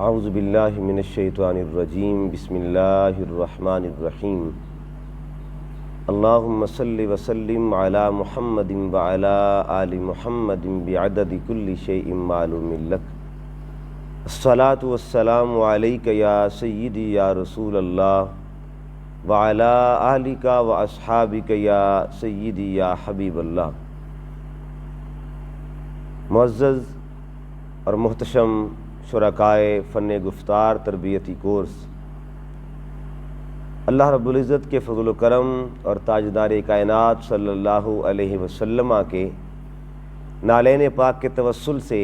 اعوذ باللہ من الشیطان الرجیم بسم اللہ الرحمن الرحیم اللہم صلی وسلم علی محمد وعلی آل محمد بعدد کل شیء معلوم لک الصلاۃ والسلام علیک یا سیدی یا رسول اللہ وعلی آلک واصحابک یا سیدی یا حبیب اللہ۔ معزز اور محتشم شرکائے فن گفتار تربیتی کورس، اللہ رب العزت کے فضل و کرم اور تاجدار کائنات صلی اللہ علیہ وسلم کے نالین پاک کے توسل سے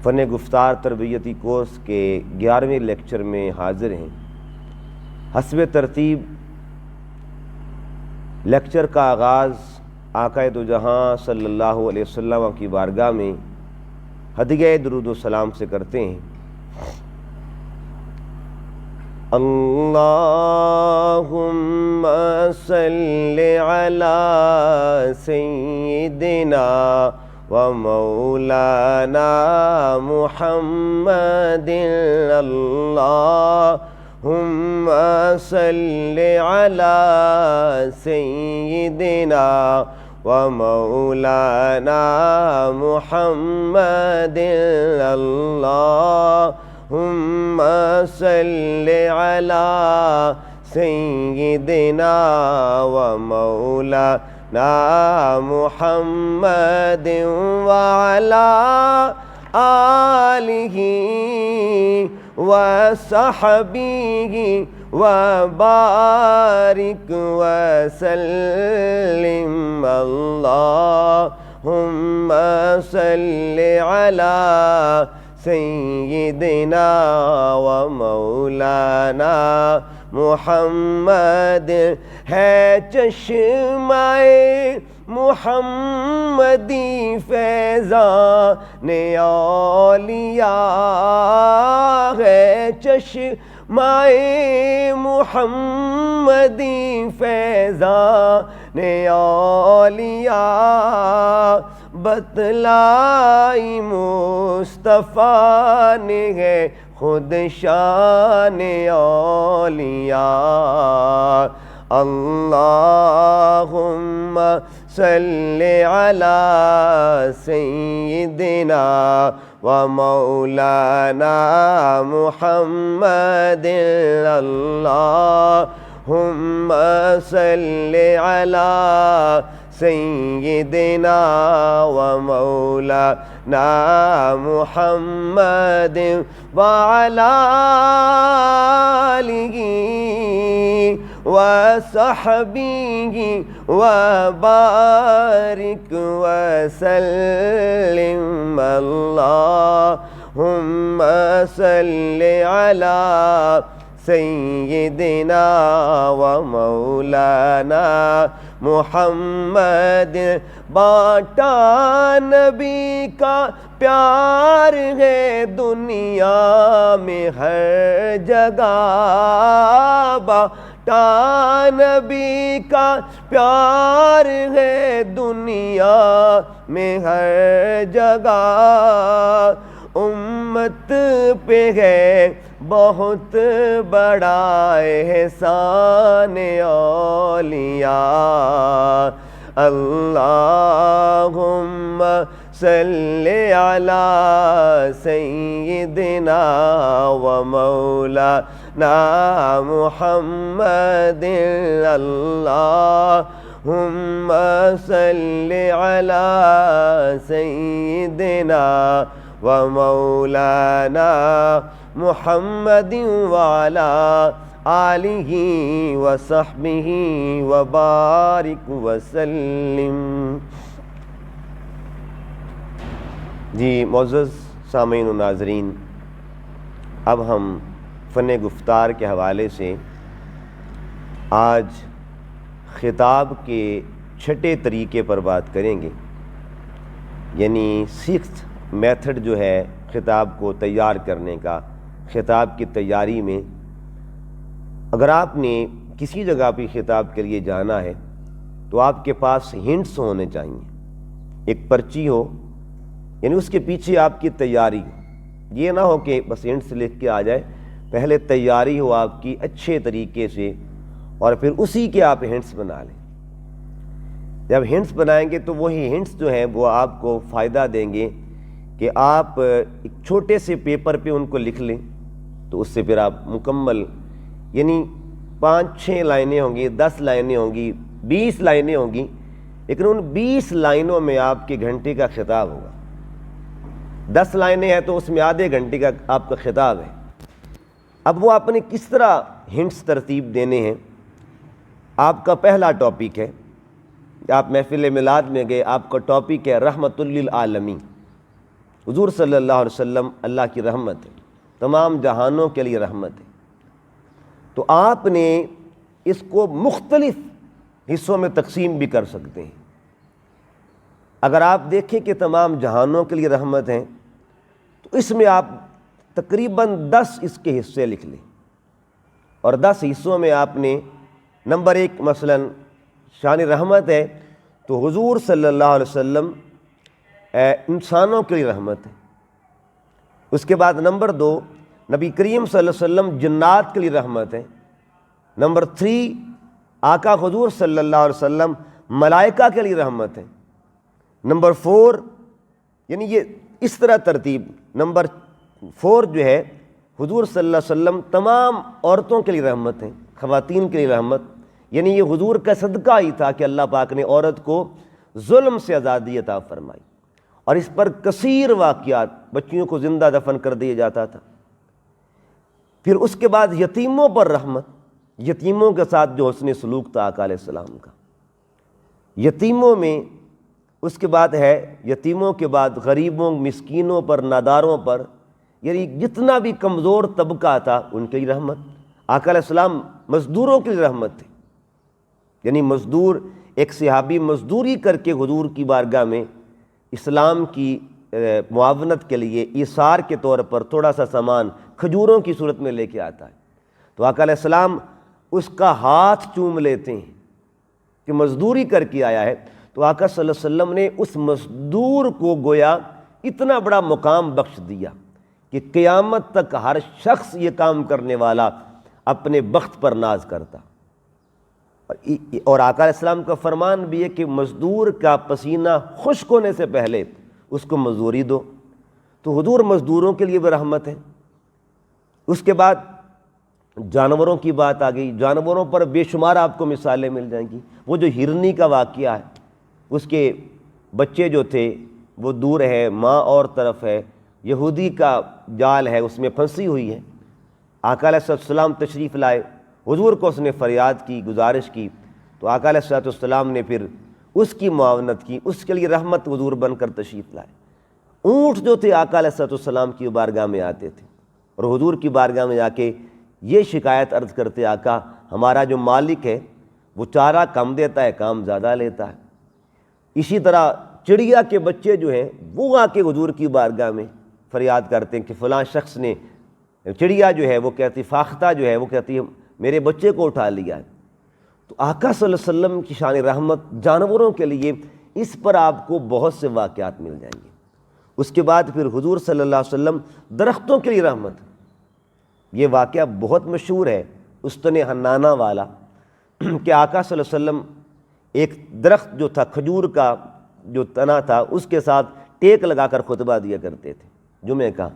فن گفتار تربیتی کورس کے 11ویں لیکچر میں حاضر ہیں۔ حسب ترتیب لیکچر کا آغاز آقائے دو جہاں صلی اللہ علیہ وسلم کی بارگاہ میں ہدیہ درود و سلام سے کرتے ہیں۔ اللہم صلی علی سیدنا و مولانا محمد، اللہم صلی علی سیدنا و مولانا محمد، اللہم صلی علی سیدنا و مولانا محمد وعلی آلہ وصحبہ وبارک وسلم، اللہم صلی علی سیدنا و مولانا محمد۔ ہے چشمہ محمدی فیضان اولیاء، ہے چشمہ محمدی فیضان اولیاء، بتلائی مصطفیٰ نے ہے خود شان اولیاء۔ اللہم صلی علی سیدنا و مولانا محمد، اللہم صلی علی سیدنا و مولانا محمد وعلی آلہ وصحبہ وبارک وسلم، اللہم صلی علی سیدنا و مولانا محمد۔ بانٹا نبی کا پیار ہے دنیا میں ہر جگہ، بانٹا نبی کا پیار ہے دنیا میں ہر جگہ، امت پہ ہے بہت بڑا احسان اولیاء۔ اللہم صلی علی سیدنا و مولانا محمد، اللہم صلی علی سیدنا و مولانا محمد وعلی آلہ وصحبہ وبارک وسلم۔ جی معزز سامعین و ناظرین، اب ہم فن گفتار کے حوالے سے آج خطاب کے چھٹے طریقے پر بات کریں گے، یعنی سکستھ میتھڈ جو ہے خطاب کو تیار کرنے کا۔ خطاب کی تیاری میں اگر آپ نے کسی جگہ پہ خطاب کے لیے جانا ہے تو آپ کے پاس ہنٹس ہونے چاہیے، ایک پرچی ہو، یعنی اس کے پیچھے آپ کی تیاری، یہ نہ ہو کہ بس ہنٹس لکھ کے آ جائے، پہلے تیاری ہو آپ کی اچھے طریقے سے اور پھر اسی کے آپ ہنٹس بنا لیں۔ جب ہنٹس بنائیں گے تو وہی ہنٹس جو ہیں وہ آپ کو فائدہ دیں گے کہ آپ ایک چھوٹے سے پیپر پہ ان کو لکھ لیں، تو اس سے پھر آپ مکمل، یعنی 5-6 لائنیں ہوں گی، 10 لائنیں ہوں گی، 20 لائنیں ہوں گی، لیکن ان 20 لائنوں میں آپ کے گھنٹے کا خطاب ہوگا۔ 10 لائنیں ہیں تو اس میں آدھے گھنٹے کا آپ کا خطاب ہے۔ اب وہ آپ نے کس طرح ہنٹس ترتیب دینے ہیں؟ آپ کا پہلا ٹاپک ہے، آپ محفل میلاد میں گئے، آپ کا ٹاپک ہے رحمت للعالمین، حضور صلی اللہ علیہ وسلم اللہ کی رحمت ہے، تمام جہانوں کے لیے رحمت ہے۔ تو آپ نے اس کو مختلف حصوں میں تقسیم بھی کر سکتے ہیں۔ اگر آپ دیکھیں کہ تمام جہانوں کے لیے رحمت ہیں تو اس میں آپ تقریباً 10 اس کے حصے لکھ لیں، اور 10 حصوں میں آپ نے نمبر 1 مثلاً شان رحمت ہے تو حضور صلی اللہ علیہ وسلم انسانوں کے لیے رحمت ہے۔ اس کے بعد نمبر 2 نبی کریم صلی اللہ علیہ وسلم جنات کے لیے رحمت ہے۔ نمبر 3 آقا حضور صلی اللہ علیہ وسلم ملائکہ کے لیے رحمت ہے۔ نمبر 4، یعنی یہ اس طرح ترتیب، نمبر 4 جو ہے حضور صلی اللہ علیہ وسلم تمام عورتوں کے لیے رحمت ہیں، خواتین کے لیے رحمت، یعنی یہ حضور کا صدقہ ہی تھا کہ اللہ پاک نے عورت کو ظلم سے آزادی عطا فرمائی، اور اس پر کثیر واقعات، بچیوں کو زندہ دفن کر دیا جاتا تھا۔ پھر اس کے بعد یتیموں پر رحمت، یتیموں کے ساتھ جو حسن سلوک تھا آقا علیہ السلام کا، یتیموں میں اس کے بعد ہے، یتیموں کے بعد غریبوں، مسکینوں پر، ناداروں پر، یعنی جتنا بھی کمزور طبقہ تھا ان کے لیے رحمت۔ آقا علیہ السلام مزدوروں کے لیے رحمت تھے، یعنی مزدور، ایک صحابی مزدوری کر کے حضور کی بارگاہ میں اسلام کی معاونت کے لیے ایثار کے طور پر تھوڑا سا سامان کھجوروں کی صورت میں لے کے آتا ہے، تو آقا علیہ السلام اس کا ہاتھ چوم لیتے ہیں کہ مزدوری کر کے آیا ہے، تو آقا صلی اللہ علیہ وسلم نے اس مزدور کو گویا اتنا بڑا مقام بخش دیا کہ قیامت تک ہر شخص یہ کام کرنے والا اپنے بخت پر ناز کرتا۔ اور آقا علیہ السلام کا فرمان بھی ہے کہ مزدور کا پسینہ خشک ہونے سے پہلے اس کو مزدوری دو، تو حضور مزدوروں کے لیے بھی رحمت ہے۔ اس کے بعد جانوروں کی بات آ گئی، جانوروں پر بے شمار آپ کو مثالیں مل جائیں گی۔ وہ جو ہرنی کا واقعہ ہے، اس کے بچے جو تھے وہ دور ہے، ماں اور طرف ہے، یہودی کا جال ہے، اس میں پھنسی ہوئی ہے، آقا علیہ السلام تشریف لائے، حضور کو اس نے فریاد کی، گزارش کی، تو آقا علیہ السلام نے پھر اس کی معاونت کی، اس کے لیے رحمت حضور بن کر تشریف لائے۔ اونٹ جو تھے آقا علیہ السلام کی بارگاہ میں آتے تھے اور حضور کی بارگاہ میں جا کے یہ شکایت عرض کرتے، آقا ہمارا جو مالک ہے وہ چارہ کم دیتا ہے، کام زیادہ لیتا ہے۔ اسی طرح چڑیا کے بچے جو ہیں وہ آ کے حضور کی بارگاہ میں فریاد کرتے ہیں کہ فلاں شخص نے، چڑیا جو ہے وہ کہتی، فاختہ جو ہے وہ کہتی ہے میرے بچے کو اٹھا لیا ہے۔ تو آقا صلی اللہ علیہ وسلم کی شان رحمت جانوروں کے لیے، اس پر آپ کو بہت سے واقعات مل جائیں گے۔ اس کے بعد پھر حضور صلی اللہ علیہ وسلم درختوں کے لیے رحمت، یہ واقعہ بہت مشہور ہے استن حنانہ والا، کہ آقا صلی اللہ علیہ وسلم ایک درخت جو تھا کھجور کا جو تنا تھا اس کے ساتھ ٹیک لگا کر خطبہ دیا کرتے تھے جمعہ کا۔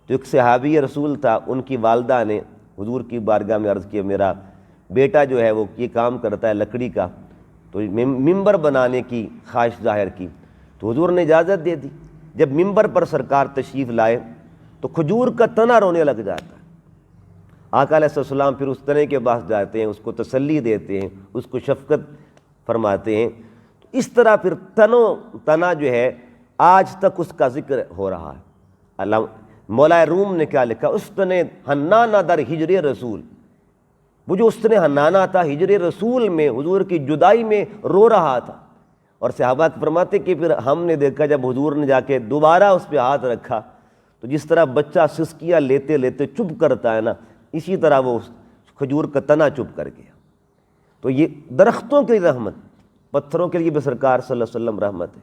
تو ایک صحابی رسول تھا، ان کی والدہ نے حضور کی بارگاہ میں عرض کیا میرا بیٹا جو ہے وہ یہ کام کرتا ہے لکڑی کا، تو ممبر بنانے کی خواہش ظاہر کی، تو حضور نے اجازت دے دی۔ جب ممبر پر سرکار تشریف لائے تو کھجور کا تنا رونے لگ جاتا ہے، آقا علیہ السلام پھر اس تنے کے پاس جاتے ہیں، اس کو تسلی دیتے ہیں، اس کو شفقت فرماتے ہیں۔ تو اس طرح پھر تنا جو ہے آج تک اس کا ذکر ہو رہا ہے۔ مولا روم نے کیا لکھا، استن حنانہ در ہجر رسول، وہ جو استن حنانہ تھا ہجر رسول میں حضور کی جدائی میں رو رہا تھا، اور صحابہ فرماتے کہ پھر ہم نے دیکھا جب حضور نے جا کے دوبارہ اس پہ ہاتھ رکھا تو جس طرح بچہ سسکیاں لیتے لیتے چپ کرتا ہے نا، اسی طرح وہ کھجور کا تنا چپ کر گیا۔ تو یہ درختوں کے لیے رحمت، پتھروں کے لیے بھی سرکار صلی اللہ علیہ وسلم رحمت ہے۔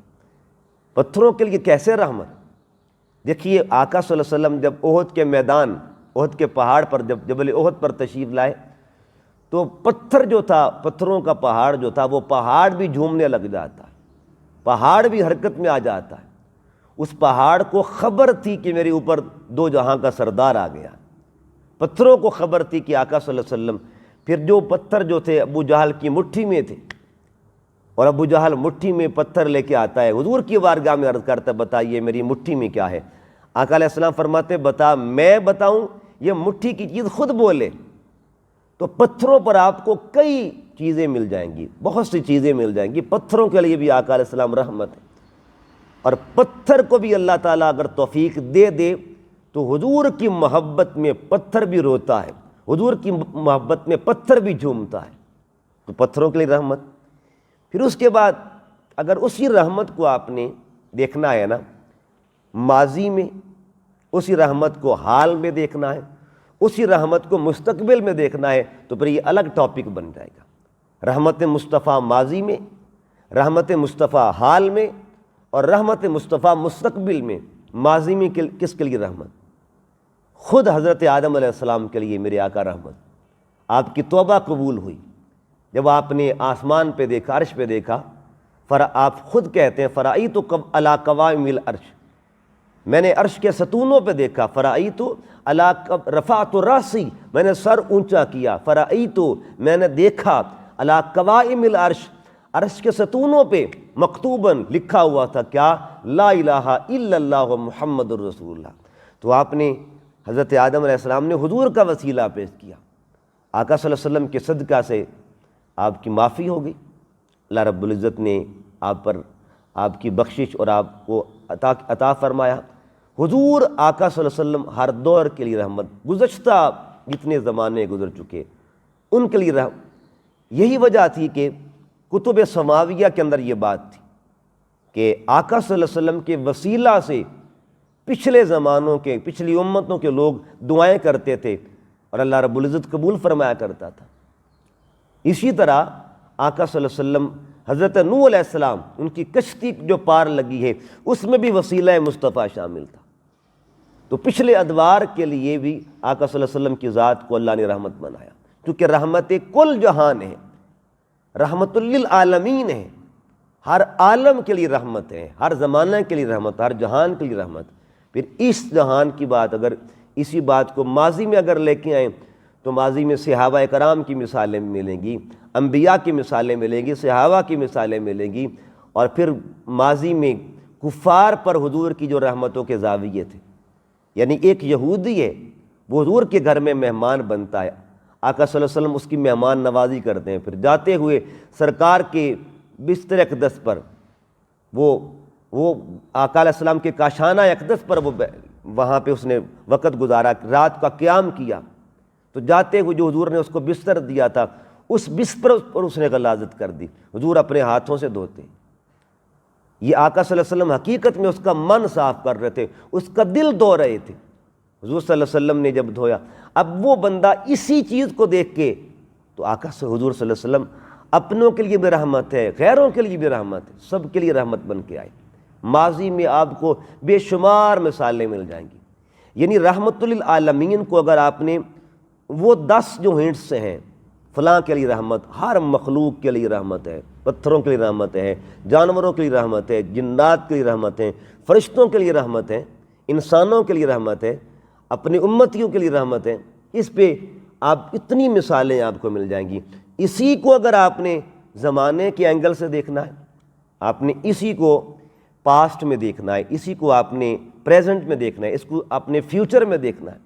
پتھروں کے لیے کیسے رحمت؟ دیکھیے آقا صلی اللہ علیہ وسلم جب احد کے میدان، احد کے پہاڑ پر، جب جبل احد پر تشریف لائے تو پتھر جو تھا، پتھروں کا پہاڑ جو تھا، وہ پہاڑ بھی جھومنے لگ جاتا ہے، پہاڑ بھی حرکت میں آ جاتا ہے۔ اس پہاڑ کو خبر تھی کہ میرے اوپر دو جہاں کا سردار آ گیا، پتھروں کو خبر تھی کہ آقا صلی اللہ علیہ وسلم، پھر جو پتھر جو تھے ابو جہل کی مٹھی میں تھے، اور ابو جہل مٹھی میں پتھر لے کے آتا ہے، حضور کی بارگاہ میں عرض کرتا ہے بتائیے میری مٹھی میں کیا ہے؟ آقا علیہ السلام فرماتے بتا، میں بتاؤں؟ یہ مٹھی کی چیز خود بولے۔ تو پتھروں پر آپ کو کئی چیزیں مل جائیں گی، بہت سی چیزیں مل جائیں گی، پتھروں کے لیے بھی آقا علیہ السلام رحمت ہے، اور پتھر کو بھی اللہ تعالیٰ اگر توفیق دے دے تو حضور کی محبت میں پتھر بھی روتا ہے، حضور کی محبت میں پتھر بھی جھومتا ہے، تو پتھروں کے لیے رحمت۔ پھر اس کے بعد اگر اسی رحمت کو آپ نے دیکھنا ہے نا ماضی میں، اسی رحمت کو حال میں دیکھنا ہے، اسی رحمت کو مستقبل میں دیکھنا ہے، تو پھر یہ الگ ٹاپک بن جائے گا۔ رحمت مصطفیٰ ماضی میں، رحمت مصطفیٰ حال میں، اور رحمت مصطفیٰ مستقبل میں۔ ماضی میں کس کے لیے رحمت؟ خود حضرت آدم علیہ السلام کے لیے میرے آقا رحمت۔ آپ کی توبہ قبول ہوئی جب آپ نے آسمان پہ دیکھا، عرش پہ دیکھا، آپ خود کہتے ہیں فرائیت علی قوائم العرش، میں نے عرش کے ستونوں پہ دیکھا، فرائیت علی رفعت راسی، میں نے سر اونچا کیا، فرائیت میں نے دیکھا علی قوائم العرش، عرش کے ستونوں پہ مکتوباً لکھا ہوا تھا کیا؟ لا الہ الا اللہ محمد الرسول اللہ۔ تو آپ نے حضرت آدم علیہ السلام نے حضور کا وسیلہ پیش کیا، آقا صلی اللہ علیہ وسلم کے صدقہ سے آپ کی معافی ہو گئی، اللہ رب العزت نے آپ پر آپ کی بخشش اور آپ کو عطا فرمایا۔ حضور آقا صلی اللہ علیہ وسلم ہر دور کے لیے رحمت، گزشتہ جتنے زمانے گزر چکے ان کے لیے یہی وجہ تھی کہ کتب سماویہ کے اندر یہ بات تھی کہ آقا صلی اللہ علیہ وسلم کے وسیلہ سے پچھلے زمانوں کے، پچھلی امتوں کے لوگ دعائیں کرتے تھے اور اللہ رب العزت قبول فرمایا کرتا تھا۔ اسی طرح آقا صلی اللہ علیہ وسلم، حضرت نوح علیہ السلام، ان کی کشتی جو پار لگی ہے اس میں بھی وسیلہ مصطفیٰ شامل تھا۔ تو پچھلے ادوار کے لیے بھی آقا صلی اللہ علیہ وسلم کی ذات کو اللہ نے رحمت بنایا، کیونکہ رحمت کل جہان ہے، رحمت للعالمین ہے، ہر عالم کے لیے رحمت ہے، ہر زمانہ کے لیے رحمت، ہر جہان کے لیے رحمت۔ پھر اس جہان کی بات، اگر اسی بات کو ماضی میں اگر لے کے آئیں تو ماضی میں صحابہ کرام کی مثالیں ملیں گی، انبیاء کی مثالیں ملیں گی، صحابہ کی مثالیں ملیں گی، اور پھر ماضی میں کفار پر حضور کی جو رحمتوں کے زاویے تھے، یعنی ایک یہودی ہے وہ حضور کے گھر میں مہمان بنتا ہے، آقا صلی اللہ علیہ وسلم اس کی مہمان نوازی کرتے ہیں، پھر جاتے ہوئے سرکار کے بستر اقدس پر وہ آقا علیہ السلام کے کاشانہ اقدس پر وہاں پہ اس نے وقت گزارا، رات کا قیام کیا، تو جاتے ہوئے جو حضور نے اس کو بستر دیا تھا اس بستر پر اس نے غلاظت کر دی، حضور اپنے ہاتھوں سے دھوتے۔ یہ آقا صلی اللہ علیہ وسلم حقیقت میں اس کا من صاف کر رہے تھے، اس کا دل دھو رہے تھے، حضور صلی اللہ علیہ وسلم نے جب دھویا۔ اب وہ بندہ اسی چیز کو دیکھ کے تو آقا سے حضور صلی اللہ علیہ وسلم اپنوں کے لیے بھی رحمت ہے، غیروں کے لیے بھی رحمت ہے، سب کے لیے رحمت بن کے آئے۔ ماضی میں آپ کو بے شمار مثالیں مل جائیں گی، یعنی رحمت للعالمین کو اگر آپ نے وہ 10 جو ہنٹس سے ہیں، فلاں کے لیے رحمت، ہر مخلوق کے لیے رحمت ہے، پتھروں کے لیے رحمت ہے، جانوروں کے لیے رحمت ہے، جنات کے لیے رحمت ہے، فرشتوں کے لیے رحمت ہے، انسانوں کے لیے رحمت ہے، اپنی امتیوں کے لیے رحمت ہے، اس پہ آپ اتنی مثالیں آپ کو مل جائیں گی۔ اسی کو اگر آپ نے زمانے کے اینگل سے دیکھنا ہے، آپ نے اسی کو پاسٹ میں دیکھنا ہے، اسی کو آپ نے پریزنٹ میں دیکھنا ہے، اس کو آپ نے فیوچر میں دیکھنا ہے،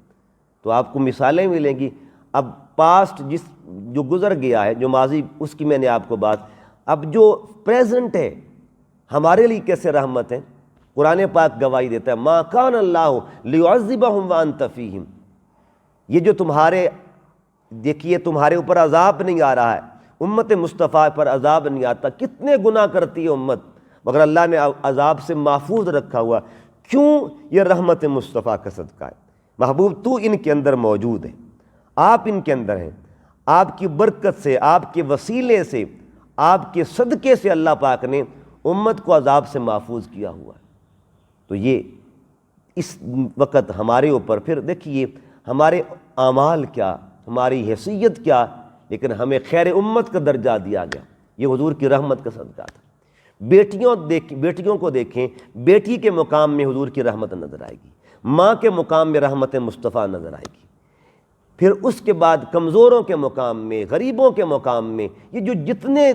تو آپ کو مثالیں ملیں گی۔ اب پاسٹ جو گزر گیا ہے، جو ماضی، اس کی میں نے آپ کو بات، اب جو پریزنٹ ہے ہمارے لیے کیسے رحمت ہے، قرآن پاک گواہی دیتا ہے، ما کان اللہ لیعذبہم وانت فیہم، یہ جو تمہارے دیکھیے تمہارے اوپر عذاب نہیں آ رہا ہے، امت مصطفیٰ پر عذاب نہیں آتا، کتنے گناہ کرتی ہے امت، مگر اللہ نے عذاب سے محفوظ رکھا ہوا، کیوں؟ یہ رحمت مصطفیٰ کا صدقہ ہے۔ محبوب تو ان کے اندر موجود ہے، آپ ان کے اندر ہیں، آپ کی برکت سے، آپ کے وسیلے سے، آپ کے صدقے سے اللہ پاک نے امت کو عذاب سے محفوظ کیا ہوا ہے۔ تو یہ اس وقت ہمارے اوپر پھر دیکھیے ہمارے اعمال کیا، ہماری حیثیت کیا، لیکن ہمیں خیر امت کا درجہ دیا گیا، یہ حضور کی رحمت کا صدقہ تھا۔ بیٹیوں کو دیکھیں، بیٹی کے مقام میں حضور کی رحمت نظر آئے گی، ماں کے مقام میں رحمت مصطفیٰ نظر آئے گی، پھر اس کے بعد کمزوروں کے مقام میں، غریبوں کے مقام میں، یہ جو جتنے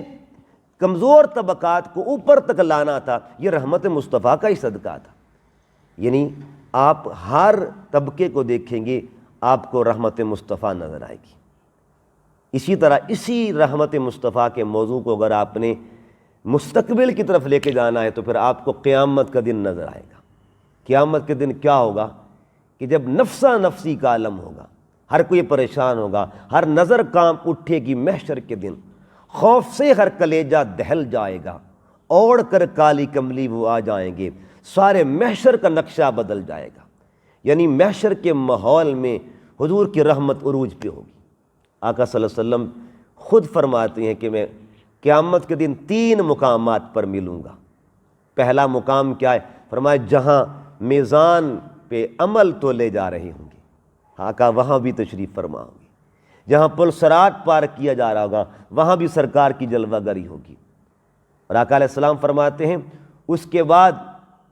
کمزور طبقات کو اوپر تک لانا تھا یہ رحمت مصطفیٰ کا ہی صدقہ تھا۔ یعنی آپ ہر طبقے کو دیکھیں گے آپ کو رحمت مصطفیٰ نظر آئے گی۔ اسی طرح اسی رحمت مصطفیٰ کے موضوع کو اگر آپ نے مستقبل کی طرف لے کے جانا ہے تو پھر آپ کو قیامت کا دن نظر آئے گا۔ قیامت کے دن کیا ہوگا کہ جب نفسا نفسی کا عالم ہوگا، ہر کوئی پریشان ہوگا، ہر نظر کانپ اٹھے گی محشر کے دن، خوف سے ہر کلیجہ دہل جائے گا، اوڑھ کر کالی کملی وہ آ جائیں گے، سارے محشر کا نقشہ بدل جائے گا۔ یعنی محشر کے ماحول میں حضور کی رحمت عروج پہ ہوگی۔ آقا صلی اللہ علیہ وسلم خود فرماتے ہیں کہ میں قیامت کے دن 3 مقامات پر ملوں گا۔ پہلا مقام کیا ہے؟ فرمایا جہاں میزان پہ عمل تولے جا رہے ہوں گے، آقا وہاں بھی تشریف فرما ہوں گے۔ جہاں پل صراط پار کیا جا رہا ہوگا وہاں بھی سرکار کی جلوہ گری ہوگی۔ اور آقا علیہ السلام فرماتے ہیں اس کے بعد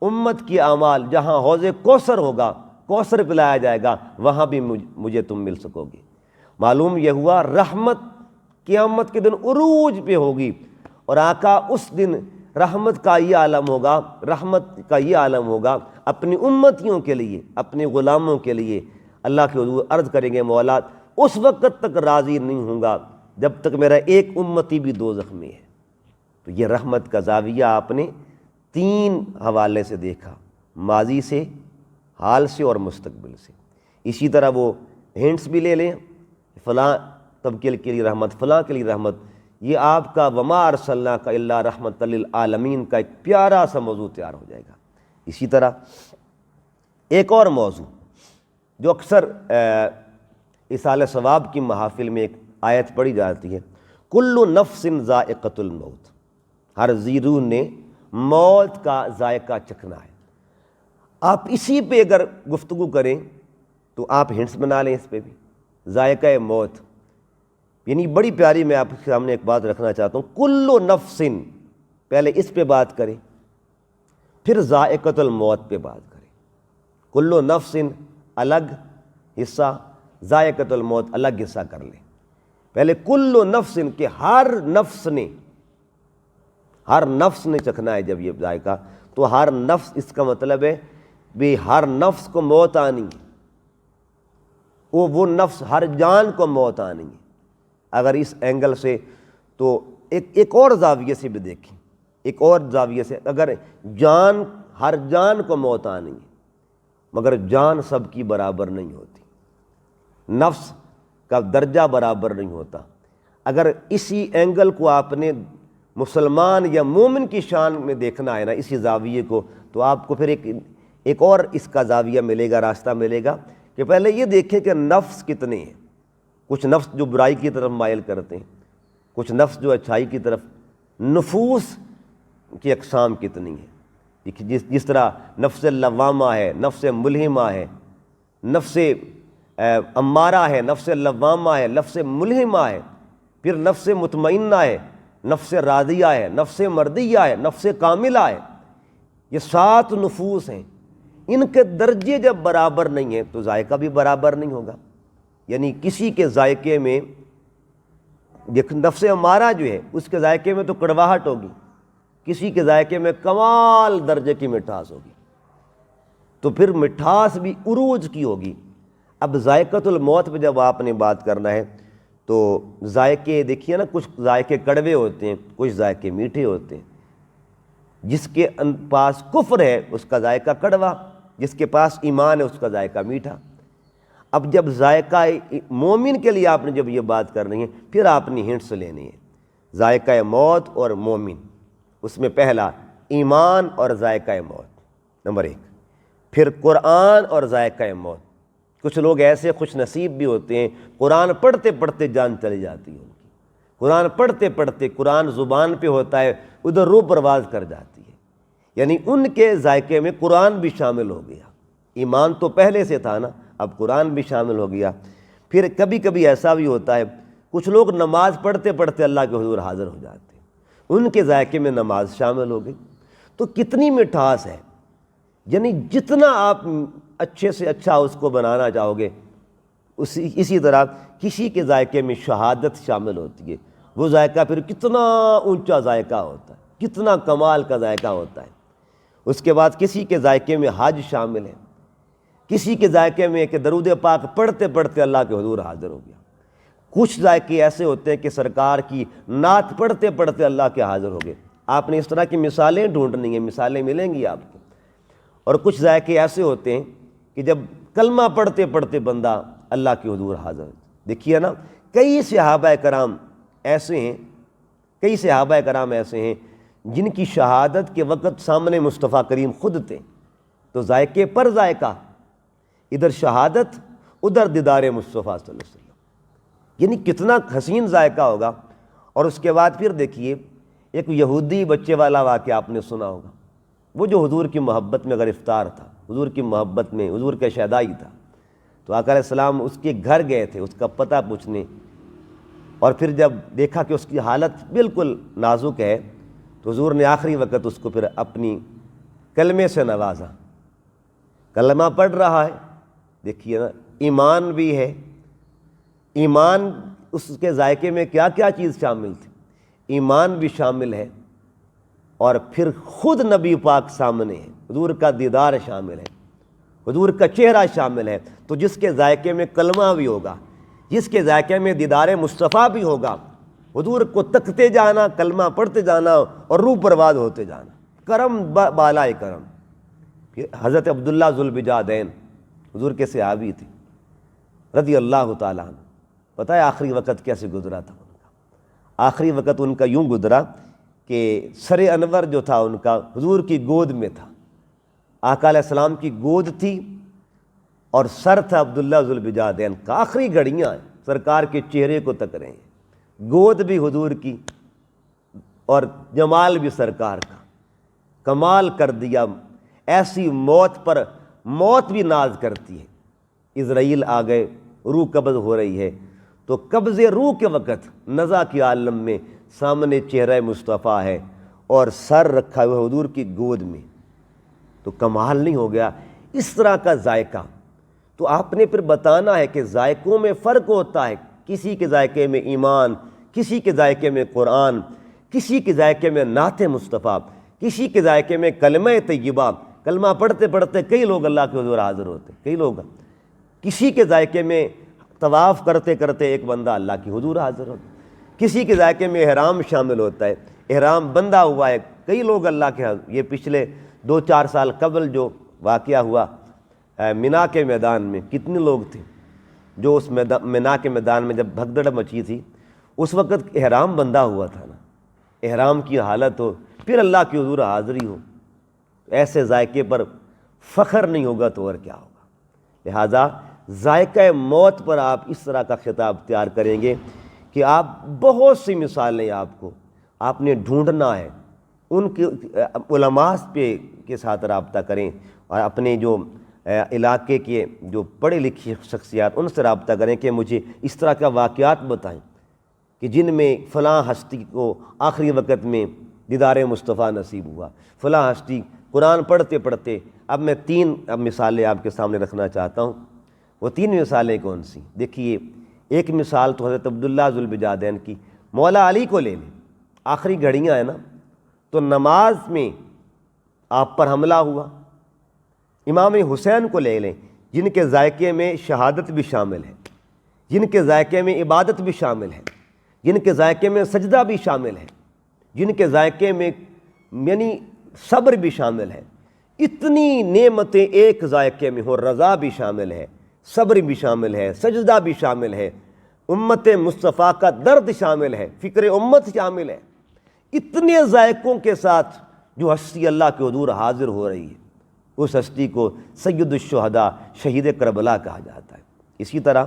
امت کی اعمال جہاں حوض کوثر ہوگا، کوثر پلایا جائے گا، وہاں بھی مجھے تم مل سکو گے۔ معلوم یہ ہوا رحمت قیامت کے دن عروج پہ ہوگی، اور آقا اس دن رحمت کا یہ عالم ہوگا، رحمت کا یہ عالم ہوگا اپنی امتیوں کے لیے، اپنے غلاموں کے لیے۔ اللہ کے حضور عرض کریں گے مولا اس وقت تک راضی نہیں ہوں گا جب تک میرا ایک امتی بھی دوزخ میں ہے۔ تو یہ رحمت کا زاویہ آپ نے 3 حوالے سے دیکھا، ماضی سے، حال سے اور مستقبل سے۔ اسی طرح وہ ہنٹس بھی لے لیں، فلاں طبقے کے لیے رحمت، فلاں کے لیے رحمت، یہ آپ کا وما ارسلناک الا رحمت للعالمین کا ایک پیارا سا موضوع تیار ہو جائے گا۔ اسی طرح ایک اور موضوع جو اکثر اصالہ ثواب کی محافل میں ایک آیت پڑھی جاتی ہے، کل نفس ذائقۃ الموت، ہر ذی روح نے موت کا ذائقہ چکھنا ہے۔ آپ اسی پہ اگر گفتگو کریں تو آپ ہنٹس بنا لیں اس پہ بھی، ذائقہ موت، یعنی بڑی پیاری میں آپ کے سامنے ایک بات رکھنا چاہتا ہوں، کل نفس، پہلے اس پہ بات کریں پھر ذائقۃ الموت پہ بات کریں۔ کل نفس الگ حصہ، ذائقۃ الموت الگ حصہ کر لیں۔ پہلے کل نفس کہ ہر نفس نے چکھنا ہے جب یہ ذائقہ، تو ہر نفس اس کا مطلب ہے بھی ہر نفس کو موت آنی ہے، وہ نفس ہر جان کو موت آنی ہے۔ اگر اس اینگل سے تو ایک اور زاویے سے بھی دیکھیں، ایک اور زاویے سے، اگر ہر جان کو موت آنی ہے، مگر جان سب کی برابر نہیں ہوتی، نفس کا درجہ برابر نہیں ہوتا۔ اگر اسی اینگل کو آپ نے مسلمان یا مومن کی شان میں دیکھنا ہے نا، اسی زاویے کو، تو آپ کو پھر ایک اور اس کا زاویہ ملے گا، راستہ ملے گا کہ پہلے یہ دیکھیں کہ نفس کتنے ہیں۔ کچھ نفس جو برائی کی طرف مائل کرتے ہیں، کچھ نفس جو اچھائی کی طرف، نفوس کی اقسام کتنی ہیں، جس طرح نفس لوامہ ہے، نفس ملہمہ ہے، نفس امارہ ہے، نفس لوامہ ہے، نفس ملہمہ ہے، پھر نفس مطمئنہ ہے، نفس راضیہ ہے، نفس مردیہ ہے، نفس کاملہ ہے۔ یہ 7 نفوس ہیں، ان کے درجے جب برابر نہیں ہیں تو ذائقہ بھی برابر نہیں ہوگا۔ یعنی کسی کے ذائقے میں نفس امارہ جو ہے اس کے ذائقے میں تو کڑواہٹ ہوگی، کسی کے ذائقے میں کمال درجے کی مٹھاس ہوگی، تو پھر مٹھاس بھی عروج کی ہوگی۔ اب ذائقۃ الموت پہ جب آپ نے بات کرنا ہے تو ذائقے دیکھیے نا، کچھ ذائقے کڑوے ہوتے ہیں، کچھ ذائقے میٹھے ہوتے ہیں۔ جس کے پاس کفر ہے اس کا ذائقہ کڑوا، جس کے پاس ایمان ہے اس کا ذائقہ میٹھا۔ اب جب ذائقہ مومن کے لیے آپ نے جب یہ بات کرنی ہے، پھر آپ نے ہنٹس لینی ہے، ذائقہ موت اور مومن، اس میں پہلا ایمان اور ذائقہ موت نمبر 1، پھر قرآن اور ذائقہ موت۔ کچھ لوگ ایسے خوش نصیب بھی ہوتے ہیں قرآن پڑھتے پڑھتے جان چلی جاتی ہے ان کی، قرآن پڑھتے پڑھتے قرآن زبان پہ ہوتا ہے ادھر روح پرواز کر جاتی ہے، یعنی ان کے ذائقے میں قرآن بھی شامل ہو گیا، ایمان تو پہلے سے تھا نا، اب قرآن بھی شامل ہو گیا۔ پھر کبھی کبھی ایسا بھی ہوتا ہے، کچھ لوگ نماز پڑھتے پڑھتے اللہ کے حضور حاضر ہو جاتے ہیں، ان کے ذائقے میں نماز شامل ہو گئی۔ تو کتنی مٹھاس ہے، یعنی جتنا آپ اچھے سے اچھا اس کو بنانا چاہو گے، اسی طرح کسی کے ذائقے میں شہادت شامل ہوتی ہے، وہ ذائقہ پھر کتنا اونچا ذائقہ ہوتا ہے، کتنا کمال کا ذائقہ ہوتا ہے۔ اس کے بعد کسی کے ذائقے میں حج شامل ہے، کسی کے ذائقے میں کہ درود پاک پڑھتے پڑھتے اللہ کے حضور حاضر ہو گیا۔ کچھ ذائقے ایسے ہوتے ہیں کہ سرکار کی نعت پڑھتے پڑھتے اللہ کے حاضر ہو گئے۔ آپ نے اس طرح کی مثالیں ڈھونڈنی ہیں، مثالیں ملیں گی آپ کو۔ اور کچھ ذائقے ایسے ہوتے ہیں کہ جب کلمہ پڑھتے پڑھتے بندہ اللہ کے حضور حاضر ہو۔ دیکھیے نا، کئی صحابہ کرام ایسے ہیں جن کی شہادت کے وقت سامنے مصطفیٰ کریم خود تھے، تو ذائقے پر ذائقہ، ادھر شہادت ادھر دیدار مصطفیٰ صلی اللہ علیہ وسلم، یعنی کتنا حسین ذائقہ ہوگا۔ اور اس کے بعد پھر دیکھیے، ایک یہودی بچے والا واقعہ آپ نے سنا ہوگا، وہ جو حضور کی محبت میں گرفتار تھا، حضور کی محبت میں حضور کا شیدائی تھا، تو آقا علیہ السلام اس کے گھر گئے تھے اس کا پتہ پوچھنے، اور پھر جب دیکھا کہ اس کی حالت بالکل نازک ہے، تو حضور نے آخری وقت اس کو پھر اپنی کلمے سے نوازا۔ کلمہ پڑھ رہا ہے، دیکھیے نا، ایمان بھی ہے، ایمان اس کے ذائقے میں کیا کیا چیز شامل تھی، ایمان بھی شامل ہے، اور پھر خود نبی پاک سامنے ہے، حضور کا دیدار شامل ہے، حضور کا چہرہ شامل ہے۔ تو جس کے ذائقے میں کلمہ بھی ہوگا، جس کے ذائقے میں دیدار مصطفیٰ بھی ہوگا، حضور کو تکتے جانا، کلمہ پڑھتے جانا اور روح پرواز ہوتے جانا، کرم بالائے کرم۔ حضرت عبداللہ ذوالبجادین حضور کے صحابی تھے رضی اللہ تعالیٰ عنہ، پتہ ہے آخری وقت کیسے گزرا تھا ان کا؟ آخری وقت ان کا یوں گزرا کہ سر انور جو تھا ان کا حضور کی گود میں تھا، آقا علیہ السلام کی گود تھی اور سر تھا عبداللہ ذوالبجادین کا۔ آخری گھڑیاں ہیں، سرکار کے چہرے کو تک رہے ہیں، گود بھی حضور کی اور جمال بھی سرکار کا، کمال کر دیا۔ ایسی موت پر موت بھی ناز کرتی ہے۔ عزرائیل آ گئے، روح قبض ہو رہی ہے، تو قبض روح کے وقت نزا کے عالم میں سامنے چہرہ مصطفیٰ ہے اور سر رکھا ہوا حضور کی گود میں، تو کمال نہیں ہو گیا؟ اس طرح کا ذائقہ تو آپ نے پھر بتانا ہے کہ ذائقوں میں فرق ہوتا ہے، کسی کے ذائقے میں ایمان، کسی کے ذائقے میں قرآن، کسی کے ذائقے میں نعت مصطفیٰ، کسی کے ذائقے میں کلمہ طیبہ، کلمہ پڑھتے پڑھتے کئی لوگ اللہ کے حضور حاضر ہوتے، کئی لوگ، کسی کے ذائقے میں طواف کرتے کرتے ایک بندہ اللہ کی حضور حاضر ہوتا، کسی کے ذائقے میں احرام شامل ہوتا ہے، احرام بندہ ہوا ہے، کئی لوگ اللہ کے حضور۔ یہ پچھلے 2-4 سال قبل جو واقعہ ہوا مینا کے میدان میں، کتنے لوگ تھے جو اس مینا کے میدان میں جب بھگدڑ مچی تھی، اس وقت احرام بندہ ہوا تھا نا، احرام کی حالت ہو، پھر اللہ کی حضور حاضری ہو، ایسے ذائقے پر فخر نہیں ہوگا تو اور کیا ہوگا؟ لہٰذا ذائقہ موت پر آپ اس طرح کا خطاب تیار کریں گے کہ آپ بہت سی مثالیں آپ نے ڈھونڈنا ہے، ان کے علماء کے ساتھ رابطہ کریں، اور اپنے جو علاقے کے جو پڑھے لکھی شخصیات ان سے رابطہ کریں کہ مجھے اس طرح کا واقعات بتائیں کہ جن میں فلاں ہستی کو آخری وقت میں دیدار مصطفیٰ نصیب ہوا، فلاں ہستی قرآن پڑھتے پڑھتے۔ اب میں 3 مثالیں آپ کے سامنے رکھنا چاہتا ہوں۔ وہ 3 مثالیں کون سی؟ دیکھیے، ایک مثال تو حضرت عبداللہ ذوالبجادین کی، مولا علی کو لے لیں، آخری گھڑیاں ہیں نا، تو نماز میں آپ پر حملہ ہوا۔ امام حسین کو لے لیں، جن کے ذائقے میں شہادت بھی شامل ہے، جن کے ذائقے میں عبادت بھی شامل ہے، جن کے ذائقے میں سجدہ بھی شامل ہے، جن کے ذائقے میں یعنی صبر بھی شامل ہے۔ اتنی نعمتیں ایک ذائقے میں ہو، رضا بھی شامل ہے، صبر بھی شامل ہے، سجدہ بھی شامل ہے، امت مصطفیٰ کا درد شامل ہے، فکر امت شامل ہے۔ اتنے ذائقوں کے ساتھ جو ہستی اللہ کے حضور حاضر ہو رہی ہے، اس ہستی کو سید الشہداء، شہید کربلا کہا جاتا ہے۔ اسی طرح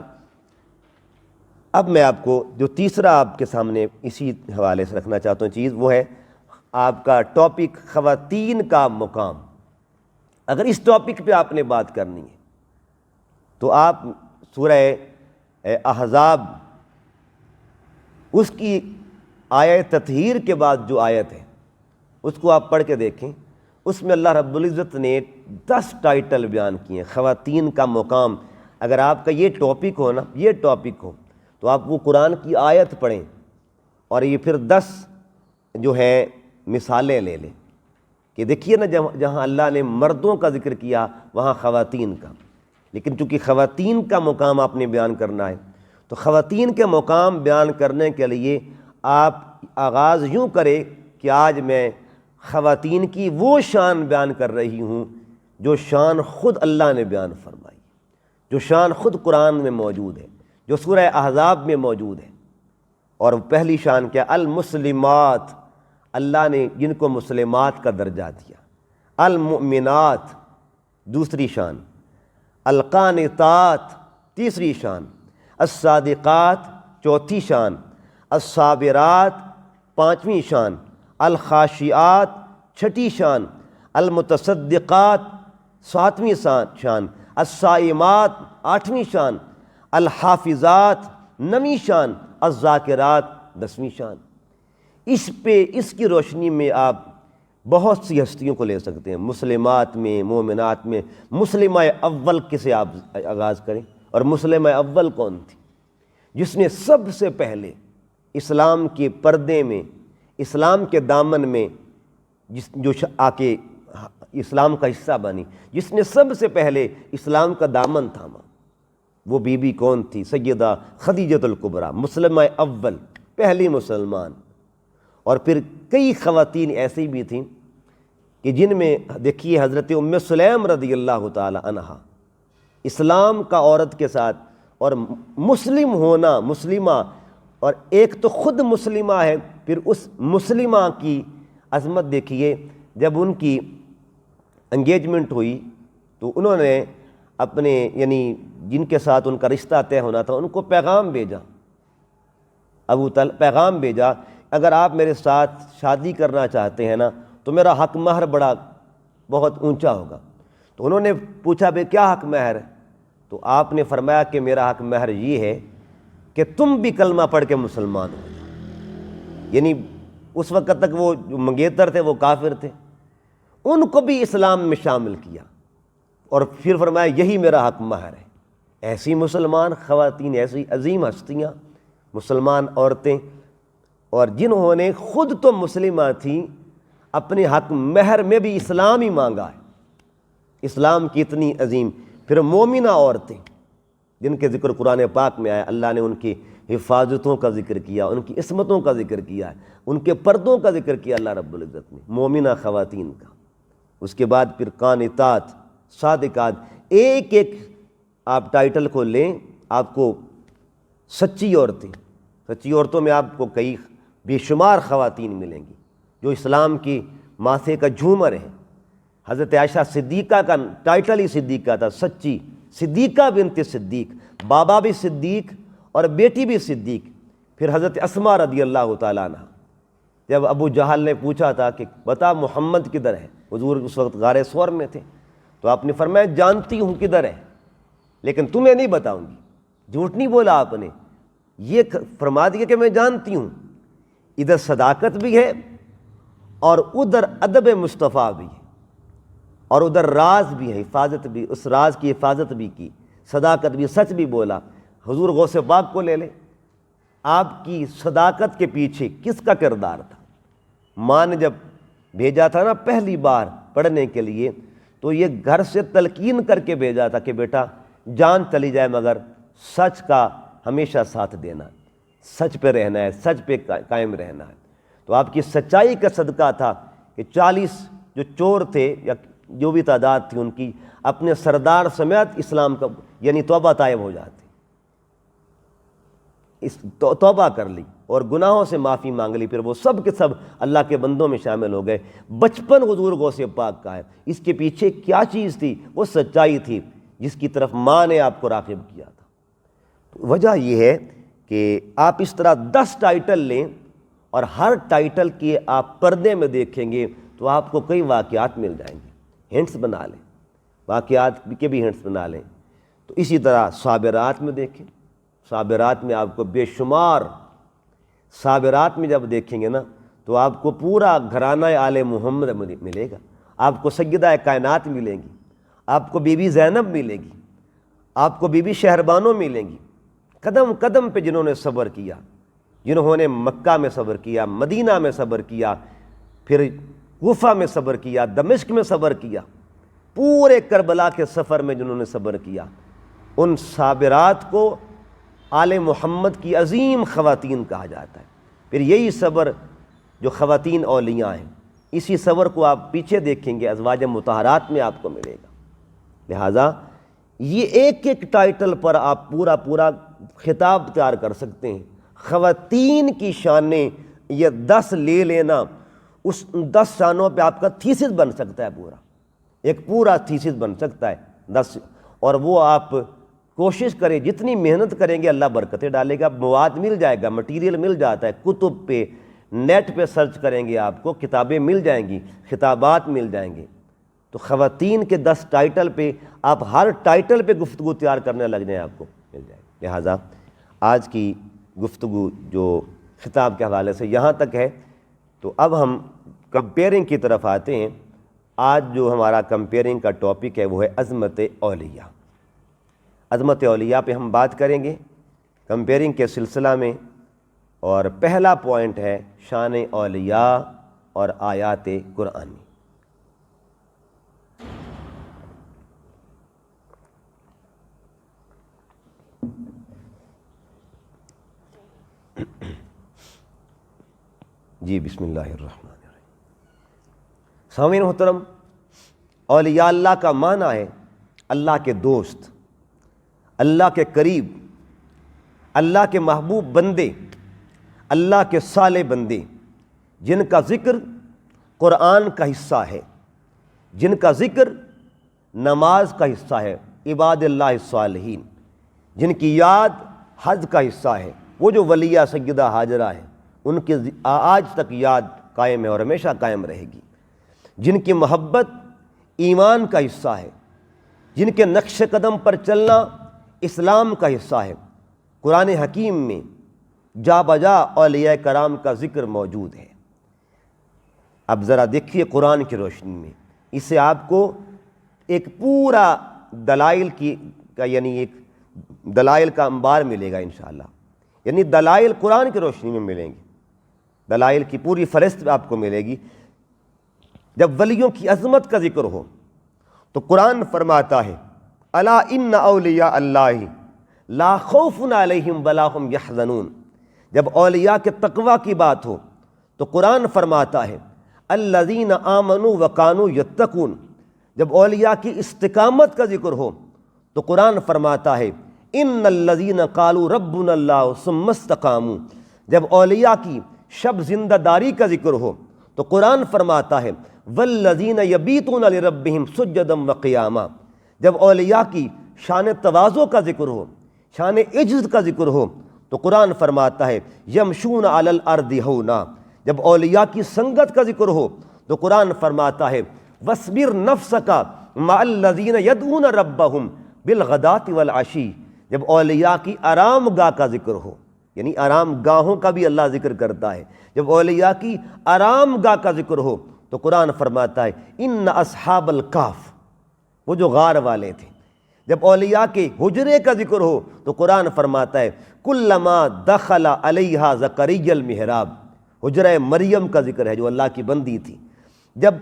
اب میں آپ کو جو تیسرا آپ کے سامنے اسی حوالے سے رکھنا چاہتا ہوں چیز، وہ ہے آپ کا ٹاپک خواتین کا مقام۔ اگر اس ٹاپک پہ آپ نے بات کرنی ہے تو آپ سورہ احزاب اس کی آیت تطہیر کے بعد جو آیت ہے اس کو آپ پڑھ کے دیکھیں، اس میں اللہ رب العزت نے 10 ٹائٹل بیان کیے ہیں خواتین کا مقام۔ اگر آپ کا یہ ٹاپک ہو نا، یہ ٹاپک ہو، تو آپ وہ قرآن کی آیت پڑھیں اور یہ پھر 10 جو ہے مثالیں لے لیں کہ دیکھیے نا جہاں اللہ نے مردوں کا ذکر کیا وہاں خواتین کا، لیکن چونکہ خواتین کا مقام آپ نے بیان کرنا ہے تو خواتین کے مقام بیان کرنے کے لیے آپ آغاز یوں کریں کہ آج میں خواتین کی وہ شان بیان کر رہی ہوں جو شان خود اللہ نے بیان فرمائی، جو شان خود قرآن میں موجود ہے، جو سورہ احزاب میں موجود ہے۔ اور پہلی شان کیا؟ المسلمات، اللہ نے جن کو مسلمات کا درجہ دیا۔ المؤمنات دوسری شان، القانتات تیسری شان، الصادقات چوتھی شان، الصابرات پانچویں شان، الخاشعات چھٹی شان، المتصدقات ساتویں شان، الصائمات آٹھویں شان، الحافظات نویں شان، الذاکرات 10ویں شان۔ اس کی روشنی میں آپ بہت سی ہستیوں کو لے سکتے ہیں، مسلمات میں، مومنات میں۔ مسلمہ اول کسے آپ آغاز کریں؟ اور مسلمہ اول کون تھی؟ جس نے سب سے پہلے اسلام کے پردے میں، اسلام کے دامن میں جو آ کے اسلام کا حصہ بنی، جس نے سب سے پہلے اسلام کا دامن تھاما، وہ بی بی کون تھی؟ سیدہ خدیجۃ الکبریٰ، مسلمہ اول، پہلی مسلمان۔ اور پھر کئی خواتین ایسی بھی تھیں کہ جن میں دیکھیے حضرت ام سلیم رضی اللہ تعالی عنہا، اسلام کا عورت کے ساتھ اور مسلم ہونا، مسلمہ، اور ایک تو خود مسلمہ ہے، پھر اس مسلمہ کی عظمت دیکھیے۔ جب ان کی انگیجمنٹ ہوئی تو انہوں نے اپنے یعنی جن کے ساتھ ان کا رشتہ طے ہونا تھا ان کو پیغام بھیجا، پیغام بھیجا، اگر آپ میرے ساتھ شادی کرنا چاہتے ہیں نا تو میرا حق مہر بہت اونچا ہوگا۔ تو انہوں نے پوچھا بھئی کیا حق مہر ہے؟ تو آپ نے فرمایا کہ میرا حق مہر یہ ہے کہ تم بھی کلمہ پڑھ کے مسلمان ہو جاؤ۔ یعنی اس وقت تک وہ جو منگیتر تھے وہ کافر تھے، ان کو بھی اسلام میں شامل کیا، اور پھر فرمایا یہی میرا حق مہر ہے۔ ایسی مسلمان خواتین، ایسی عظیم ہستیاں، مسلمان عورتیں، اور جنہوں نے خود تو مسلمہ تھیں، اپنے حق مہر میں بھی اسلام ہی مانگا ہے۔ اسلام کی اتنی عظیم۔ پھر مومنہ عورتیں جن کے ذکر قرآن پاک میں آیا، اللہ نے ان کی حفاظتوں کا ذکر کیا، ان کی عصمتوں کا ذکر کیا، ان کے پردوں کا ذکر کیا اللہ رب العزت نے، مومنہ خواتین کا۔ اس کے بعد پھر قانتات، صادقات، ایک ایک آپ ٹائٹل کو لیں، آپ کو سچی عورتیں، سچی عورتوں میں آپ کو کئی بے شمار خواتین ملیں گی جو اسلام کی ماتھے کا جھومر ہیں۔ حضرت عائشہ صدیقہ کا ٹائٹل ہی صدیقہ تھا، سچی صدیقہ بنت صدیق، بابا بھی صدیق اور بیٹی بھی صدیق۔ پھر حضرت اسماء رضی اللہ تعالیٰ عنہ، جب ابو جہل نے پوچھا تھا کہ بتا محمد کدھر ہے، حضور اس وقت غار ثور میں تھے، تو آپ نے فرمایا جانتی ہوں کدھر ہے لیکن تمہیں نہیں بتاؤں گی۔ جھوٹ نہیں بولا آپ نے، یہ فرما دیا کہ میں جانتی ہوں۔ ادھر صداقت بھی ہے اور ادھر ادب مصطفیٰ بھی ہے، اور ادھر راز بھی ہے، حفاظت بھی، اس راز کی حفاظت بھی کی، صداقت بھی، سچ بھی بولا۔ حضور غوث پاک کو لے لیں، آپ کی صداقت کے پیچھے کس کا کردار تھا؟ ماں نے جب بھیجا تھا نا پہلی بار پڑھنے کے لیے، تو یہ گھر سے تلقین کر کے بھیجا تھا کہ بیٹا جان چلی جائے مگر سچ کا ہمیشہ ساتھ دینا، سچ پہ رہنا ہے، سچ پہ قائم رہنا ہے۔ تو آپ کی سچائی کا صدقہ تھا کہ 40 جو چور تھے یا جو بھی تعداد تھی ان کی، اپنے سردار سمیت اسلام کا یعنی توبہ طائب ہو جاتے، توبہ کر لی اور گناہوں سے معافی مانگ لی، پھر وہ سب کے سب اللہ کے بندوں میں شامل ہو گئے۔ بچپن حضور غوث پاک کا ہے، اس کے پیچھے کیا چیز تھی؟ وہ سچائی تھی جس کی طرف ماں نے آپ کو راغب کیا تھا۔ وجہ یہ ہے کہ آپ اس طرح 10 ٹائٹل لیں اور ہر ٹائٹل کے آپ پردے میں دیکھیں گے تو آپ کو کئی واقعات مل جائیں گے، ہنٹس بنا لیں۔ واقعات کے بھی ہنٹس بنا لیں۔ تو اسی طرح صابرات میں دیکھیں، صابرات میں آپ کو بے شمار، صابرات میں جب دیکھیں گے نا تو آپ کو پورا گھرانہ آل محمد ملے گا، آپ کو سیدہ کائنات ملیں گی، آپ کو بی بی زینب ملے گی، آپ کو بی بی شہربانو ملیں گی، قدم قدم پہ جنہوں نے صبر کیا، جنہوں نے مکہ میں صبر کیا، مدینہ میں صبر کیا، پھر کوفہ میں صبر کیا، دمشق میں صبر کیا، پورے کربلا کے سفر میں جنہوں نے صبر کیا، ان صابرات کو آل محمد کی عظیم خواتین کہا جاتا ہے۔ پھر یہی صبر جو خواتین اولیاء ہیں، اسی صبر کو آپ پیچھے دیکھیں گے ازواج مطہرات میں آپ کو ملے گا۔ لہٰذا یہ ایک ایک ٹائٹل پر آپ پورا خطاب تیار کر سکتے ہیں۔ خواتین کی شانیں یہ 10 لے لینا، اس 10 شانوں پہ آپ کا تھیسس بن سکتا ہے، ایک پورا تھیسس بن سکتا ہے 10، اور وہ آپ کوشش کریں، جتنی محنت کریں گے اللہ برکتیں ڈالے گا، مواد مل جائے گا، مٹیریل مل جاتا ہے، کتب پہ نیٹ پہ سرچ کریں گے آپ کو کتابیں مل جائیں گی، خطابات مل جائیں گے۔ تو خواتین کے 10 ٹائٹل پہ آپ ہر ٹائٹل پہ گفتگو تیار کرنے لگ جائیں، آپ کو مل جائے گی۔ لہٰذا آج کی گفتگو جو خطاب کے حوالے سے یہاں تک ہے، تو اب ہم کمپیئرنگ کی طرف آتے ہیں۔ آج جو ہمارا کمپیئرنگ کا ٹاپک ہے وہ ہے عظمت اولیاء۔ عظمت اولیاء پہ ہم بات کریں گے کمپیئرنگ کے سلسلہ میں، اور پہلا پوائنٹ ہے شان اولیاء اور آیات قرآنی۔ جی بسم اللہ الرحمن الرحیم۔ سامعین محترم، اولیاء اللہ کا معنی ہے اللہ کے دوست، اللہ کے قریب، اللہ کے محبوب بندے، اللہ کے صالح بندے، جن کا ذکر قرآن کا حصہ ہے، جن کا ذکر نماز کا حصہ ہے، عباد اللہ الصالحین، جن کی یاد حج کا حصہ ہے۔ وہ جو ولیہ سیدہ ہاجرہ ہے، ان کی آج تک یاد قائم ہے اور ہمیشہ قائم رہے گی۔ جن کی محبت ایمان کا حصہ ہے، جن کے نقش قدم پر چلنا اسلام کا حصہ ہے۔ قرآن حکیم میں جا بجا اولیاء کرام کا ذکر موجود ہے۔ اب ذرا دیکھیے قرآن کی روشنی میں، اس سے آپ کو ایک پورا دلائل کا یعنی ایک دلائل کا انبار ملے گا انشاءاللہ، یعنی دلائل قرآن کی روشنی میں ملیں گے، دلائل کی پوری فہرست آپ کو ملے گی۔ جب ولیوں کی عظمت کا ذکر ہو تو قرآن فرماتا ہے الا ان اولیاء اللہ لا خوف علیہم ولا هم یحزنون۔ جب اولیاء کے تقوی کی بات ہو تو قرآن فرماتا ہے الذین آمنوا وکانوا یتقون۔ جب اولیاء کی استقامت کا ذکر ہو تو قرآن فرماتا ہے ان الذین قالوا ربنا اللہ ثم استقاموا۔ جب اولیاء کی شب زندہ داری کا ذکر ہو تو قرآن فرماتا ہے والذین یبیتون لربہم سجدا وقیاما۔ جب اولیاء کی شان تواضع کا ذکر ہو، شان عجز کا ذکر ہو تو قرآن فرماتا ہے یمشون علی الارض ہونا۔ جب اولیاء کی سنگت کا ذکر ہو تو قرآن فرماتا ہے وَاصْبِرْ نَفْسَكَ مَعَ الَّذِينَ يَدْعُونَ رَبَّهُمْ بِالْغَدَاةِ وَالْعَشِيِّ۔ جب اولیاء کی آرام گاہ کا ذکر ہو، یعنی آرام گاہوں کا بھی اللہ ذکر کرتا ہے، جب اولیاء کی آرام گاہ کا ذکر ہو تو قرآن فرماتا ہے ان اصحاب الکہف، وہ جو غار والے تھے۔ جب اولیاء کے حجرے کا ذکر ہو تو قرآن فرماتا ہے کلما دخل علیہا زکریا المحراب۔ حجرہ مریم کا ذکر ہے جو اللہ کی بندی تھی۔ جب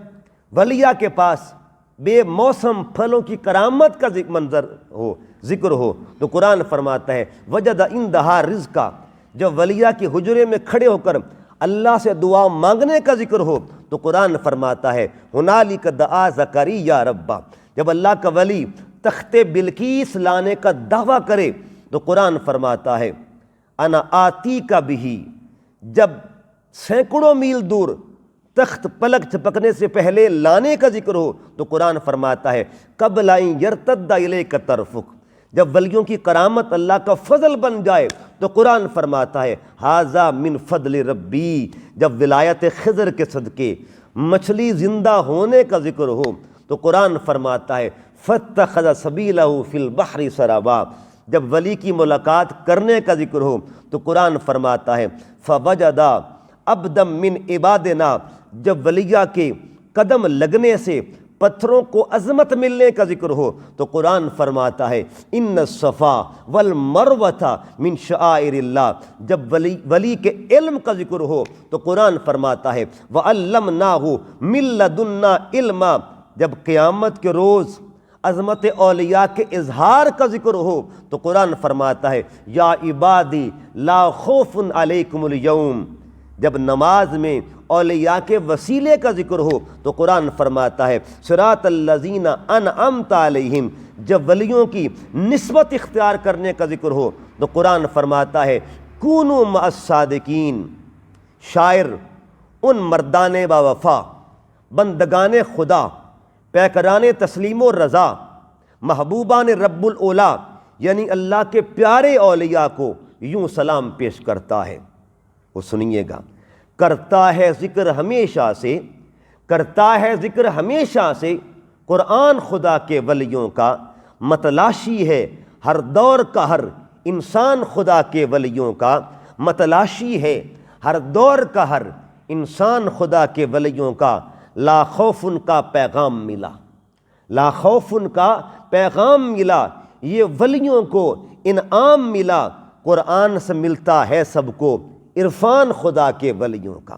ولیہ کے پاس بے موسم پھلوں کی کرامت کا منظر ہو، ذکر ہو تو قرآن فرماتا ہے وجد عندہا رزقا۔ جب ولیہ کے حجرے میں کھڑے ہو کر اللہ سے دعا مانگنے کا ذکر ہو تو قرآن فرماتا ہے ہنالک دعا زکریا ربا۔ جب اللہ کا ولی تخت بلقیس لانے کا دعویٰ کرے تو قرآن فرماتا ہے انا آتی کا بھی۔ جب سینکڑوں میل دور تخت پلک چپکنے سے پہلے لانے کا ذکر ہو تو قرآن فرماتا ہے قبل ان یرتد الیک طرفک۔ جب ولیوں کی کرامت اللہ کا فضل بن جائے تو قرآن فرماتا ہے ھذا من فضل ربی۔ جب ولایت خضر کے صدقے مچھلی زندہ ہونے کا ذکر ہو تو قرآن فرماتا ہے فاتخذ سبیلہ فی البحر سرابا، جب ولی کی ملاقات کرنے کا ذکر ہو تو قرآن فرماتا ہے فوجدا عبدا من عبادنا، جب ولیہ کے قدم لگنے سے پتھروں کو عظمت ملنے کا ذکر ہو تو قرآن فرماتا ہے ان الصفا والمروۃ من شعائر اللہ، جب ولی کے علم کا ذکر ہو تو قرآن فرماتا ہے وعلمناہ من لدنا علما، جب قیامت کے روز عظمت اولیاء کے اظہار کا ذکر ہو تو قرآن فرماتا ہے یا عبادی لا خوف علیکم اليوم، جب نماز میں اولیاء کے وسیلے کا ذکر ہو تو قرآن فرماتا ہے صراط الذین انعمت علیہم، جب ولیوں کی نسبت اختیار کرنے کا ذکر ہو تو قرآن فرماتا ہے کونوا مع الصادقین، شاعر ان مردان با وفا، بندگان خدا، پیکران تسلیم و رضا، محبوبان رب الاولا یعنی اللہ کے پیارے اولیاء کو یوں سلام پیش کرتا ہے۔ وہ سنیے گا، کرتا ہے ذکر ہمیشہ سے، کرتا ہے ذکر ہمیشہ سے قرآن خدا کے ولیوں کا، متلاشی ہے ہر دور کا ہر انسان خدا کے ولیوں کا، متلاشی ہے ہر دور کا ہر انسان خدا کے ولیوں کا، لا خوف ان کا پیغام ملا، لا خوف ان کا پیغام ملا، یہ ولیوں کو انعام ملا، قرآن سے ملتا ہے سب کو عرفان خدا کے ولیوں کا،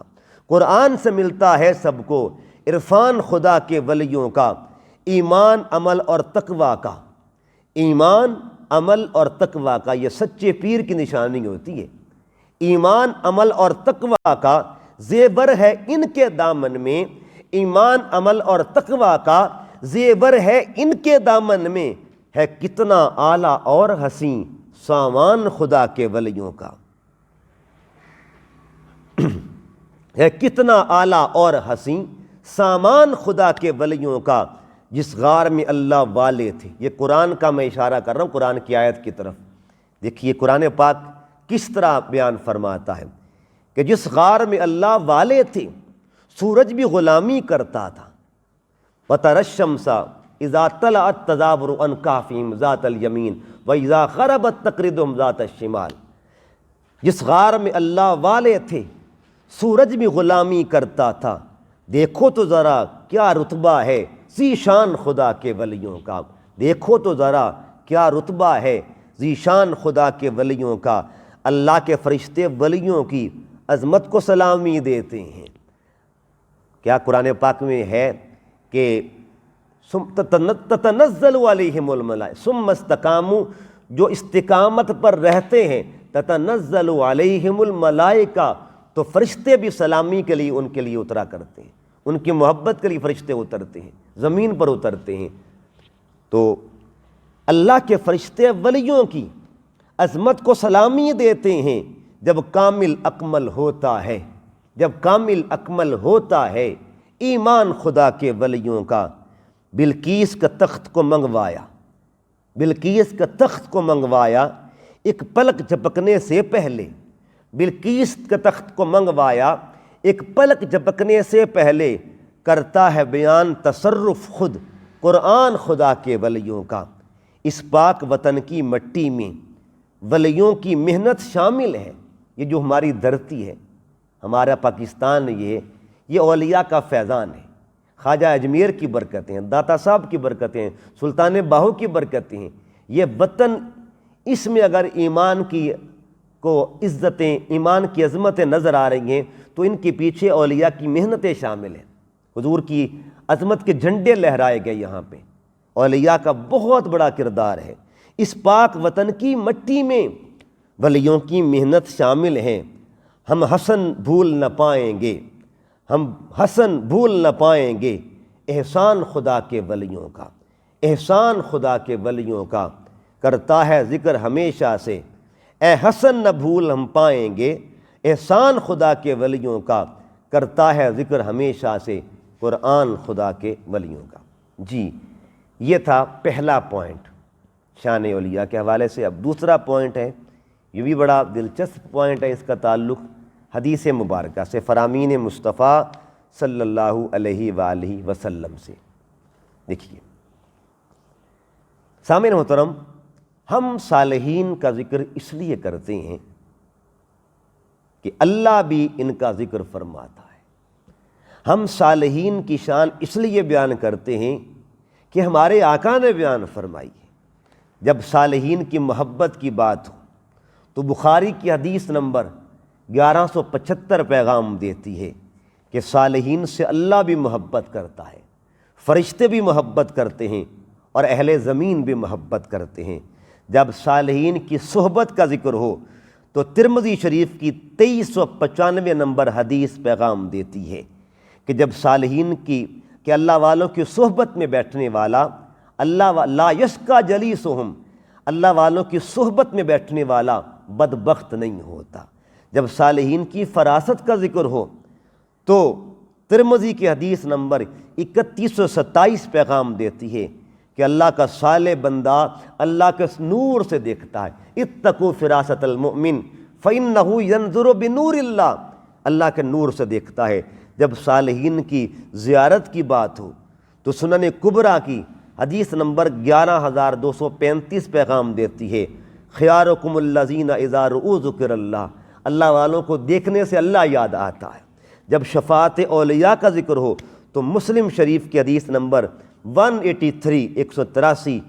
قرآن سے ملتا ہے سب کو عرفان خدا کے ولیوں کا، ایمان عمل اور تقوی کا، ایمان عمل اور تقوی کا، یہ سچے پیر کی نشانی ہوتی ہے۔ ایمان عمل اور تقوی کا زیور ہے ان کے دامن میں، ایمان عمل اور تقوی کا زیور ہے ان کے دامن میں، ہے کتنا اعلیٰ اور حسین سامان خدا کے ولیوں کا، ہے کتنا اعلیٰ اور حسین سامان خدا کے ولیوں کا، جس غار میں اللہ والے تھے۔ یہ قرآن کا میں اشارہ کر رہا ہوں، قرآن کی آیت کی طرف دیکھیے قرآن پاک کس طرح بیان فرماتا ہے کہ جس غار میں اللہ والے تھے، سورج بھی غلامی کرتا تھا، وَتَرَى الشَّمْسَ اِذَا طَلَعَتْ تَزَاوَرُ عَنْ كَهْفِهِمْ ذَاتَ الْيَمِينِ وَإِذَا غَرَبَتْ تَقْرِضُهُمْ ذَاتَ الشِّمَالِ، جس غار میں اللہ والے تھے سورج بھی غلامی کرتا تھا، دیکھو تو ذرا کیا رتبہ ہے ذیشان خدا کے ولیوں کا، دیکھو تو ذرا کیا رتبہ ہے ذیشان خدا کے ولیوں کا، اللہ کے فرشتے ولیوں کی عظمت کو سلامی دیتے ہیں۔ کیا قرآن پاک میں ہے کہ تتنزل علیہم الملائکہ ثم استقاموا، جو استقامت پر رہتے ہیں تتنزل علیہم الملائکہ، تو فرشتے بھی سلامی کے لیے ان کے لیے اترا کرتے ہیں، ان کی محبت کے لیے فرشتے اترتے ہیں، زمین پر اترتے ہیں۔ تو اللہ کے فرشتے ولیوں کی عظمت کو سلامی دیتے ہیں جب کامل اکمل ہوتا ہے، جب کامل اکمل ہوتا ہے ایمان خدا کے ولیوں کا۔ بلقیس کا تخت کو منگوایا، بلقیس کا تخت کو منگوایا ایک پلک جھپکنے سے پہلے، بلقیس کا تخت کو منگوایا ایک پلک جھپکنے سے پہلے، کرتا ہے بیان تصرف خود قرآن خدا کے ولیوں کا۔ اس پاک وطن کی مٹی میں ولیوں کی محنت شامل ہے، یہ جو ہماری دھرتی ہے، ہمارا پاکستان یہ اولیاء کا فیضان ہے، خواجہ اجمیر کی برکتیں ہیں، داتا صاحب کی برکتیں ہیں، سلطان باہو کی برکتیں ہیں۔ یہ وطن، اس میں اگر ایمان کی کو عزتیں، ایمان کی عظمتیں نظر آ رہی ہیں تو ان کے پیچھے اولیاء کی محنتیں شامل ہیں، حضور کی عظمت کے جھنڈے لہرائے گئے، یہاں پہ اولیاء کا بہت بڑا کردار ہے۔ اس پاک وطن کی مٹی میں ولیوں کی محنت شامل ہیں۔ ہم حسن بھول نہ پائیں گے، ہم حسن بھول نہ پائیں گے احسان خدا کے ولیوں کا، احسان خدا کے ولیوں کا، کرتا ہے ذکر ہمیشہ سے، اے حسن نہ بھول ہم پائیں گے احسان خدا کے ولیوں کا، کرتا ہے ذکر ہمیشہ سے قرآن خدا کے ولیوں کا۔ جی یہ تھا پہلا پوائنٹ شان اولیاء کے حوالے سے۔ اب دوسرا پوائنٹ ہے، یہ بھی بڑا دلچسپ پوائنٹ ہے، اس کا تعلق حدیث مبارکہ سے، فرامین مصطفیٰ صلی اللہ علیہ وآلہ وسلم سے۔ دیکھیے سامعین محترم، ہم صالحین کا ذکر اس لیے کرتے ہیں کہ اللہ بھی ان کا ذکر فرماتا ہے۔ ہم صالحین کی شان اس لیے بیان کرتے ہیں کہ ہمارے آقا نے بیان فرمائی ہے۔ جب صالحین کی محبت کی بات ہو تو بخاری کی حدیث نمبر 1175 پیغام دیتی ہے کہ صالحین سے اللہ بھی محبت کرتا ہے، فرشتے بھی محبت کرتے ہیں اور اہل زمین بھی محبت کرتے ہیں۔ جب صالحین کی صحبت کا ذکر ہو تو ترمذی شریف کی 2395 نمبر حدیث پیغام دیتی ہے کہ جب صالحین کی کہ اللہ والوں کی صحبت میں بیٹھنے والا لا یشقی جلیسہم، اللہ والوں کی صحبت میں بیٹھنے والا بدبخت نہیں ہوتا۔ جب صالحین کی فراست کا ذکر ہو تو ترمذی کی حدیث نمبر 3127 پیغام دیتی ہے کہ اللہ کا صالح بندہ اللہ کے نور سے دیکھتا ہے۔ اتقوا فراست المؤمن فإنہ ینظر بنور اللہ، اللہ کے نور سے دیکھتا ہے۔ جب صالحین کی زیارت کی بات ہو تو سنن کبریٰ کی حدیث نمبر 11235 پیغام دیتی ہے، خیارکم الذین اذا رؤوا ذکر اللہ، اللہ والوں کو دیکھنے سے اللہ یاد آتا ہے۔ جب شفاعت اولیاء کا ذکر ہو تو مسلم شریف کی حدیث نمبر 183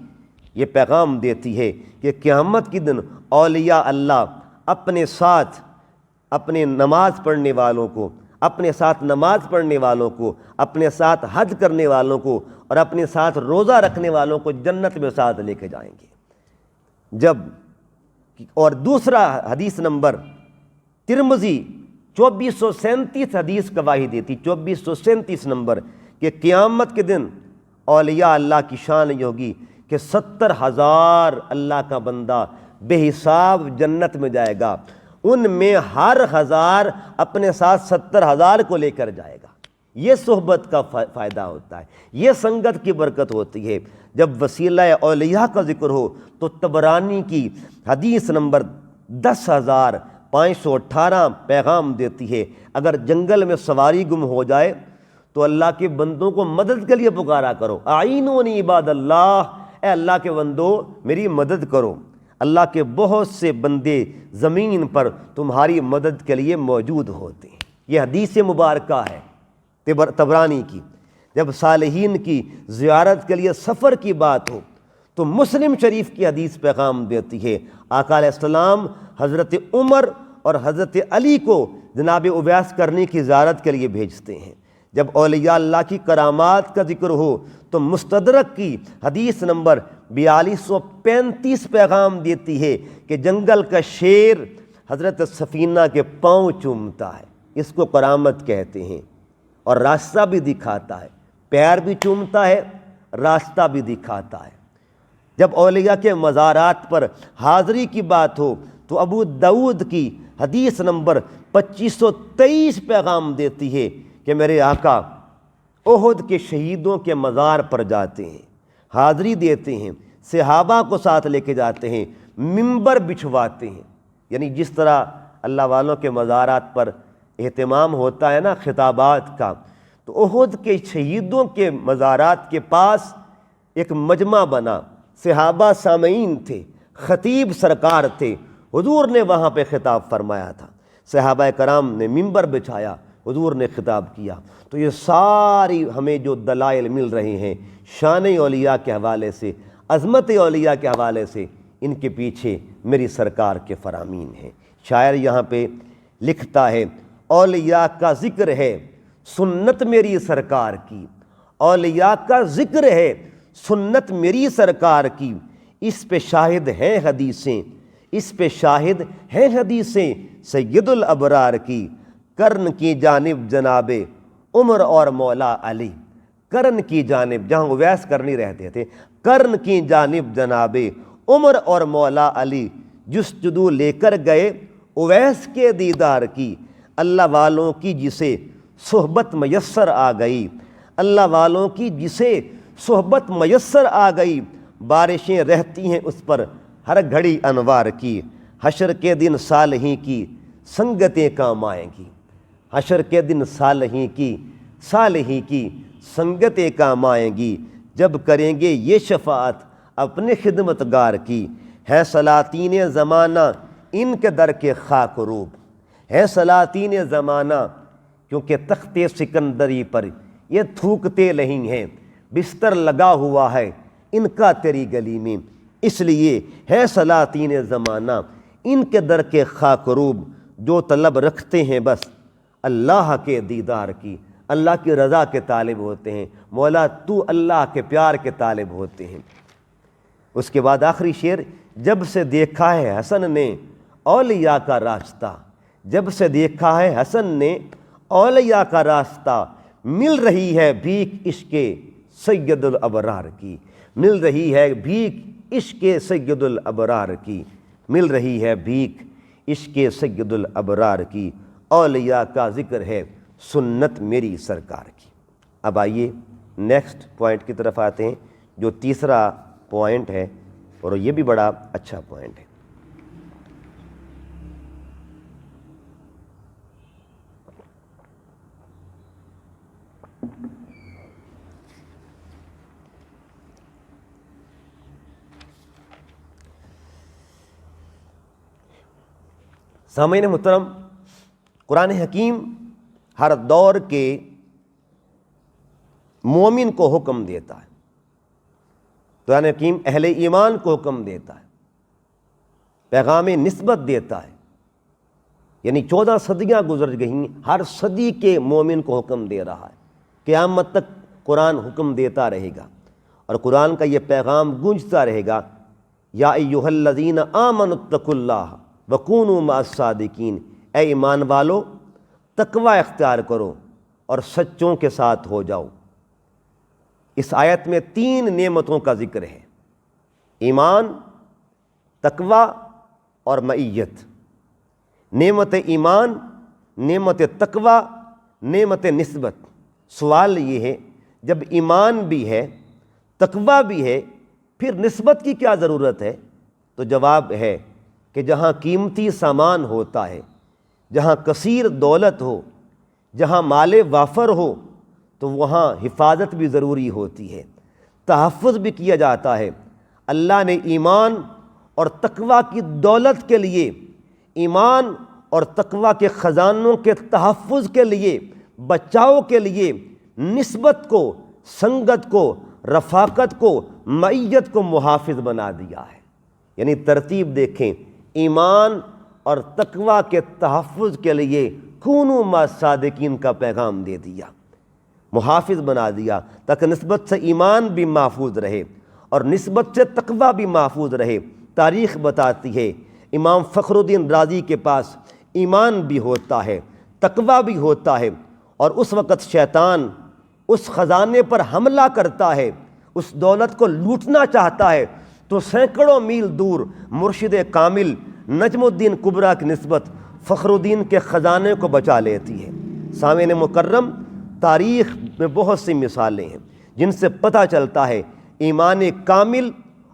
یہ پیغام دیتی ہے کہ قیامت کے دن اولیاء اللہ اپنے ساتھ اپنے نماز پڑھنے والوں کو، اپنے ساتھ نماز پڑھنے والوں کو، اپنے ساتھ حج کرنے والوں کو اور اپنے ساتھ روزہ رکھنے والوں کو جنت میں ساتھ لے کے جائیں گے۔ اور دوسرا حدیث نمبر ترمذی 2437 حدیث گواہی دیتی، 2437 نمبر، کہ قیامت کے دن اولیاء اللہ کی شان یہ ہوگی کہ 70,000 اللہ کا بندہ بے حساب جنت میں جائے گا، ان میں ہر 1000 اپنے ساتھ 70,000 کو لے کر جائے گا۔ یہ صحبت کا فائدہ ہوتا ہے، یہ سنگت کی برکت ہوتی ہے۔ جب وسیلہ اولیاء کا ذکر ہو تو طبرانی کی حدیث نمبر 10,518 پیغام دیتی ہے، اگر جنگل میں سواری گم ہو جائے تو اللہ کے بندوں کو مدد کے لیے پکارا کرو، اعینونی عباد اللہ، اے اللہ کے بندو میری مدد کرو۔ اللہ کے بہت سے بندے زمین پر تمہاری مدد کے لیے موجود ہوتے ہیں۔ یہ حدیث مبارکہ ہے طبرانی کی۔ جب صالحین کی زیارت کے لیے سفر کی بات ہو تو مسلم شریف کی حدیث پیغام دیتی ہے، آقا علیہ السلام حضرت عمر اور حضرت علی کو جناب اویس کرنے کی زیارت کے لیے بھیجتے ہیں۔ جب اولیاء اللہ کی کرامات کا ذکر ہو تو مستدرک کی حدیث نمبر 4235 پیغام دیتی ہے کہ جنگل کا شیر حضرت سفینہ کے پاؤں چومتا ہے، اس کو کرامت کہتے ہیں، اور راستہ بھی دکھاتا ہے، پیر بھی چومتا ہے، راستہ بھی دکھاتا ہے۔ جب اولیاء کے مزارات پر حاضری کی بات ہو تو ابو داؤد کی حدیث نمبر 2523 پیغام دیتی ہے کہ میرے آقا احد کے شہیدوں کے مزار پر جاتے ہیں، حاضری دیتے ہیں، صحابہ کو ساتھ لے کے جاتے ہیں، منبر بچھواتے ہیں۔ یعنی جس طرح اللہ والوں کے مزارات پر اہتمام ہوتا ہے نا خطابات کا، تو احد کے شہیدوں کے مزارات کے پاس ایک مجمع بنا، صحابہ سامعین تھے، خطیب سرکار تھے، حضور نے وہاں پہ خطاب فرمایا تھا، صحابہ کرام نے منبر بچھایا، حضور نے خطاب کیا۔ تو یہ ساری ہمیں جو دلائل مل رہے ہیں شان اولیاء کے حوالے سے، عظمت اولیاء کے حوالے سے، ان کے پیچھے میری سرکار کے فرامین ہیں۔ شاعر یہاں پہ لکھتا ہے، اولیاء کا ذکر ہے سنت میری سرکار کی، اولیاء کا ذکر ہے سنت میری سرکار کی، اس پہ شاہد ہیں حدیثیں، اس پہ شاہد ہیں حدیثیں سید الابرار کی، کرن کی جانب جناب عمر اور مولا علی، کرن کی جانب، جہاں اویس کرنی رہتے تھے، کرن کی جانب جناب عمر اور مولا علی، جستجو لے کر گئے اویس کے دیدار کی، اللہ والوں کی جسے صحبت میسر آ گئی، اللہ والوں کی جسے صحبت میسر آ گئی، بارشیں رہتی ہیں اس پر ہر گھڑی انوار کی، حشر کے دن صالحین کی سنگتیں کام آئیں گی، حشر کے دن صالحین کی سنگتیں کام آئیں گی، جب کریں گے یہ شفاعت اپنے خدمتگار کی، ہے سلاطین زمانہ ان کے در کے خاک روب، ہے سلاطین زمانہ کیونکہ تخت سکندری پر یہ تھوکتے نہیں ہیں، بستر لگا ہوا ہے ان کا تیری گلی میں، اس لیے ہے سلاطین زمانہ ان کے در کے خاک روب، جو طلب رکھتے ہیں بس اللہ کے دیدار کی، اللہ کی رضا کے طالب ہوتے ہیں، مولا تو اللہ کے پیار کے طالب ہوتے ہیں۔ اس کے بعد آخری شعر، جب سے دیکھا ہے حسن نے اولیاء کا راستہ، جب سے دیکھا ہے حسن نے اولیاء کا راستہ، مل رہی ہے بھیک عشق سید الابرار کی، مل رہی ہے بھیک عشق سید الابرار کی، مل رہی ہے بھیک عشق سید الابرار کی، اولیاء کا ذکر ہے سنت میری سرکار کی۔ اب آئیے نیکسٹ پوائنٹ کی طرف آتے ہیں، جو تیسرا پوائنٹ ہے اور یہ بھی بڑا اچھا پوائنٹ ہے۔ سامعین محترم، قرآن حکیم ہر دور کے مومن کو حکم دیتا ہے، قرآن حکیم اہل ایمان کو حکم دیتا ہے، پیغام نسبت دیتا ہے، یعنی 14 صدیاں گزر گئیں، ہر صدی کے مومن کو حکم دے رہا ہے، قیامت تک قرآن حکم دیتا رہے گا، اور قرآن کا یہ پیغام گونجتا رہے گا، یا ایھا الذین آمنوا اتقوا اللہ وکونوا مع الصادقین، اے ایمان والو تقوی اختیار کرو اور سچوں کے ساتھ ہو جاؤ۔ اس آیت میں 3 نعمتوں کا ذکر ہے، ایمان، تقوی اور معیت۔ نعمت ایمان، نعمت تقوی، نعمت نسبت۔ سوال یہ ہے، جب ایمان بھی ہے، تقوی بھی ہے، پھر نسبت کی کیا ضرورت ہے؟ تو جواب ہے کہ جہاں قیمتی سامان ہوتا ہے، جہاں کثیر دولت ہو، جہاں مال وافر ہو، تو وہاں حفاظت بھی ضروری ہوتی ہے، تحفظ بھی کیا جاتا ہے۔ اللہ نے ایمان اور تقوی کی دولت کے لیے، ایمان اور تقوی کے خزانوں کے تحفظ کے لیے، بچاؤ کے لیے نسبت کو، سنگت کو، رفاقت کو، معیت کو محافظ بنا دیا ہے۔ یعنی ترتیب دیکھیں، ایمان اور تقوی کے تحفظ کے لیے کونوا مع الصادقین کا پیغام دے دیا، محافظ بنا دیا، تاکہ نسبت سے ایمان بھی محفوظ رہے اور نسبت سے تقوی بھی محفوظ رہے۔ تاریخ بتاتی ہے امام فخر الدین رازی کے پاس ایمان بھی ہوتا ہے، تقوی بھی ہوتا ہے، اور اس وقت شیطان اس خزانے پر حملہ کرتا ہے، اس دولت کو لوٹنا چاہتا ہے، تو سینکڑوں میل دور مرشد کامل نجم الدین کبریٰ کی نسبت فخر الدین کے خزانے کو بچا لیتی ہے۔ سامعین مکرم، تاریخ میں بہت سی مثالیں ہیں جن سے پتہ چلتا ہے ایمان کامل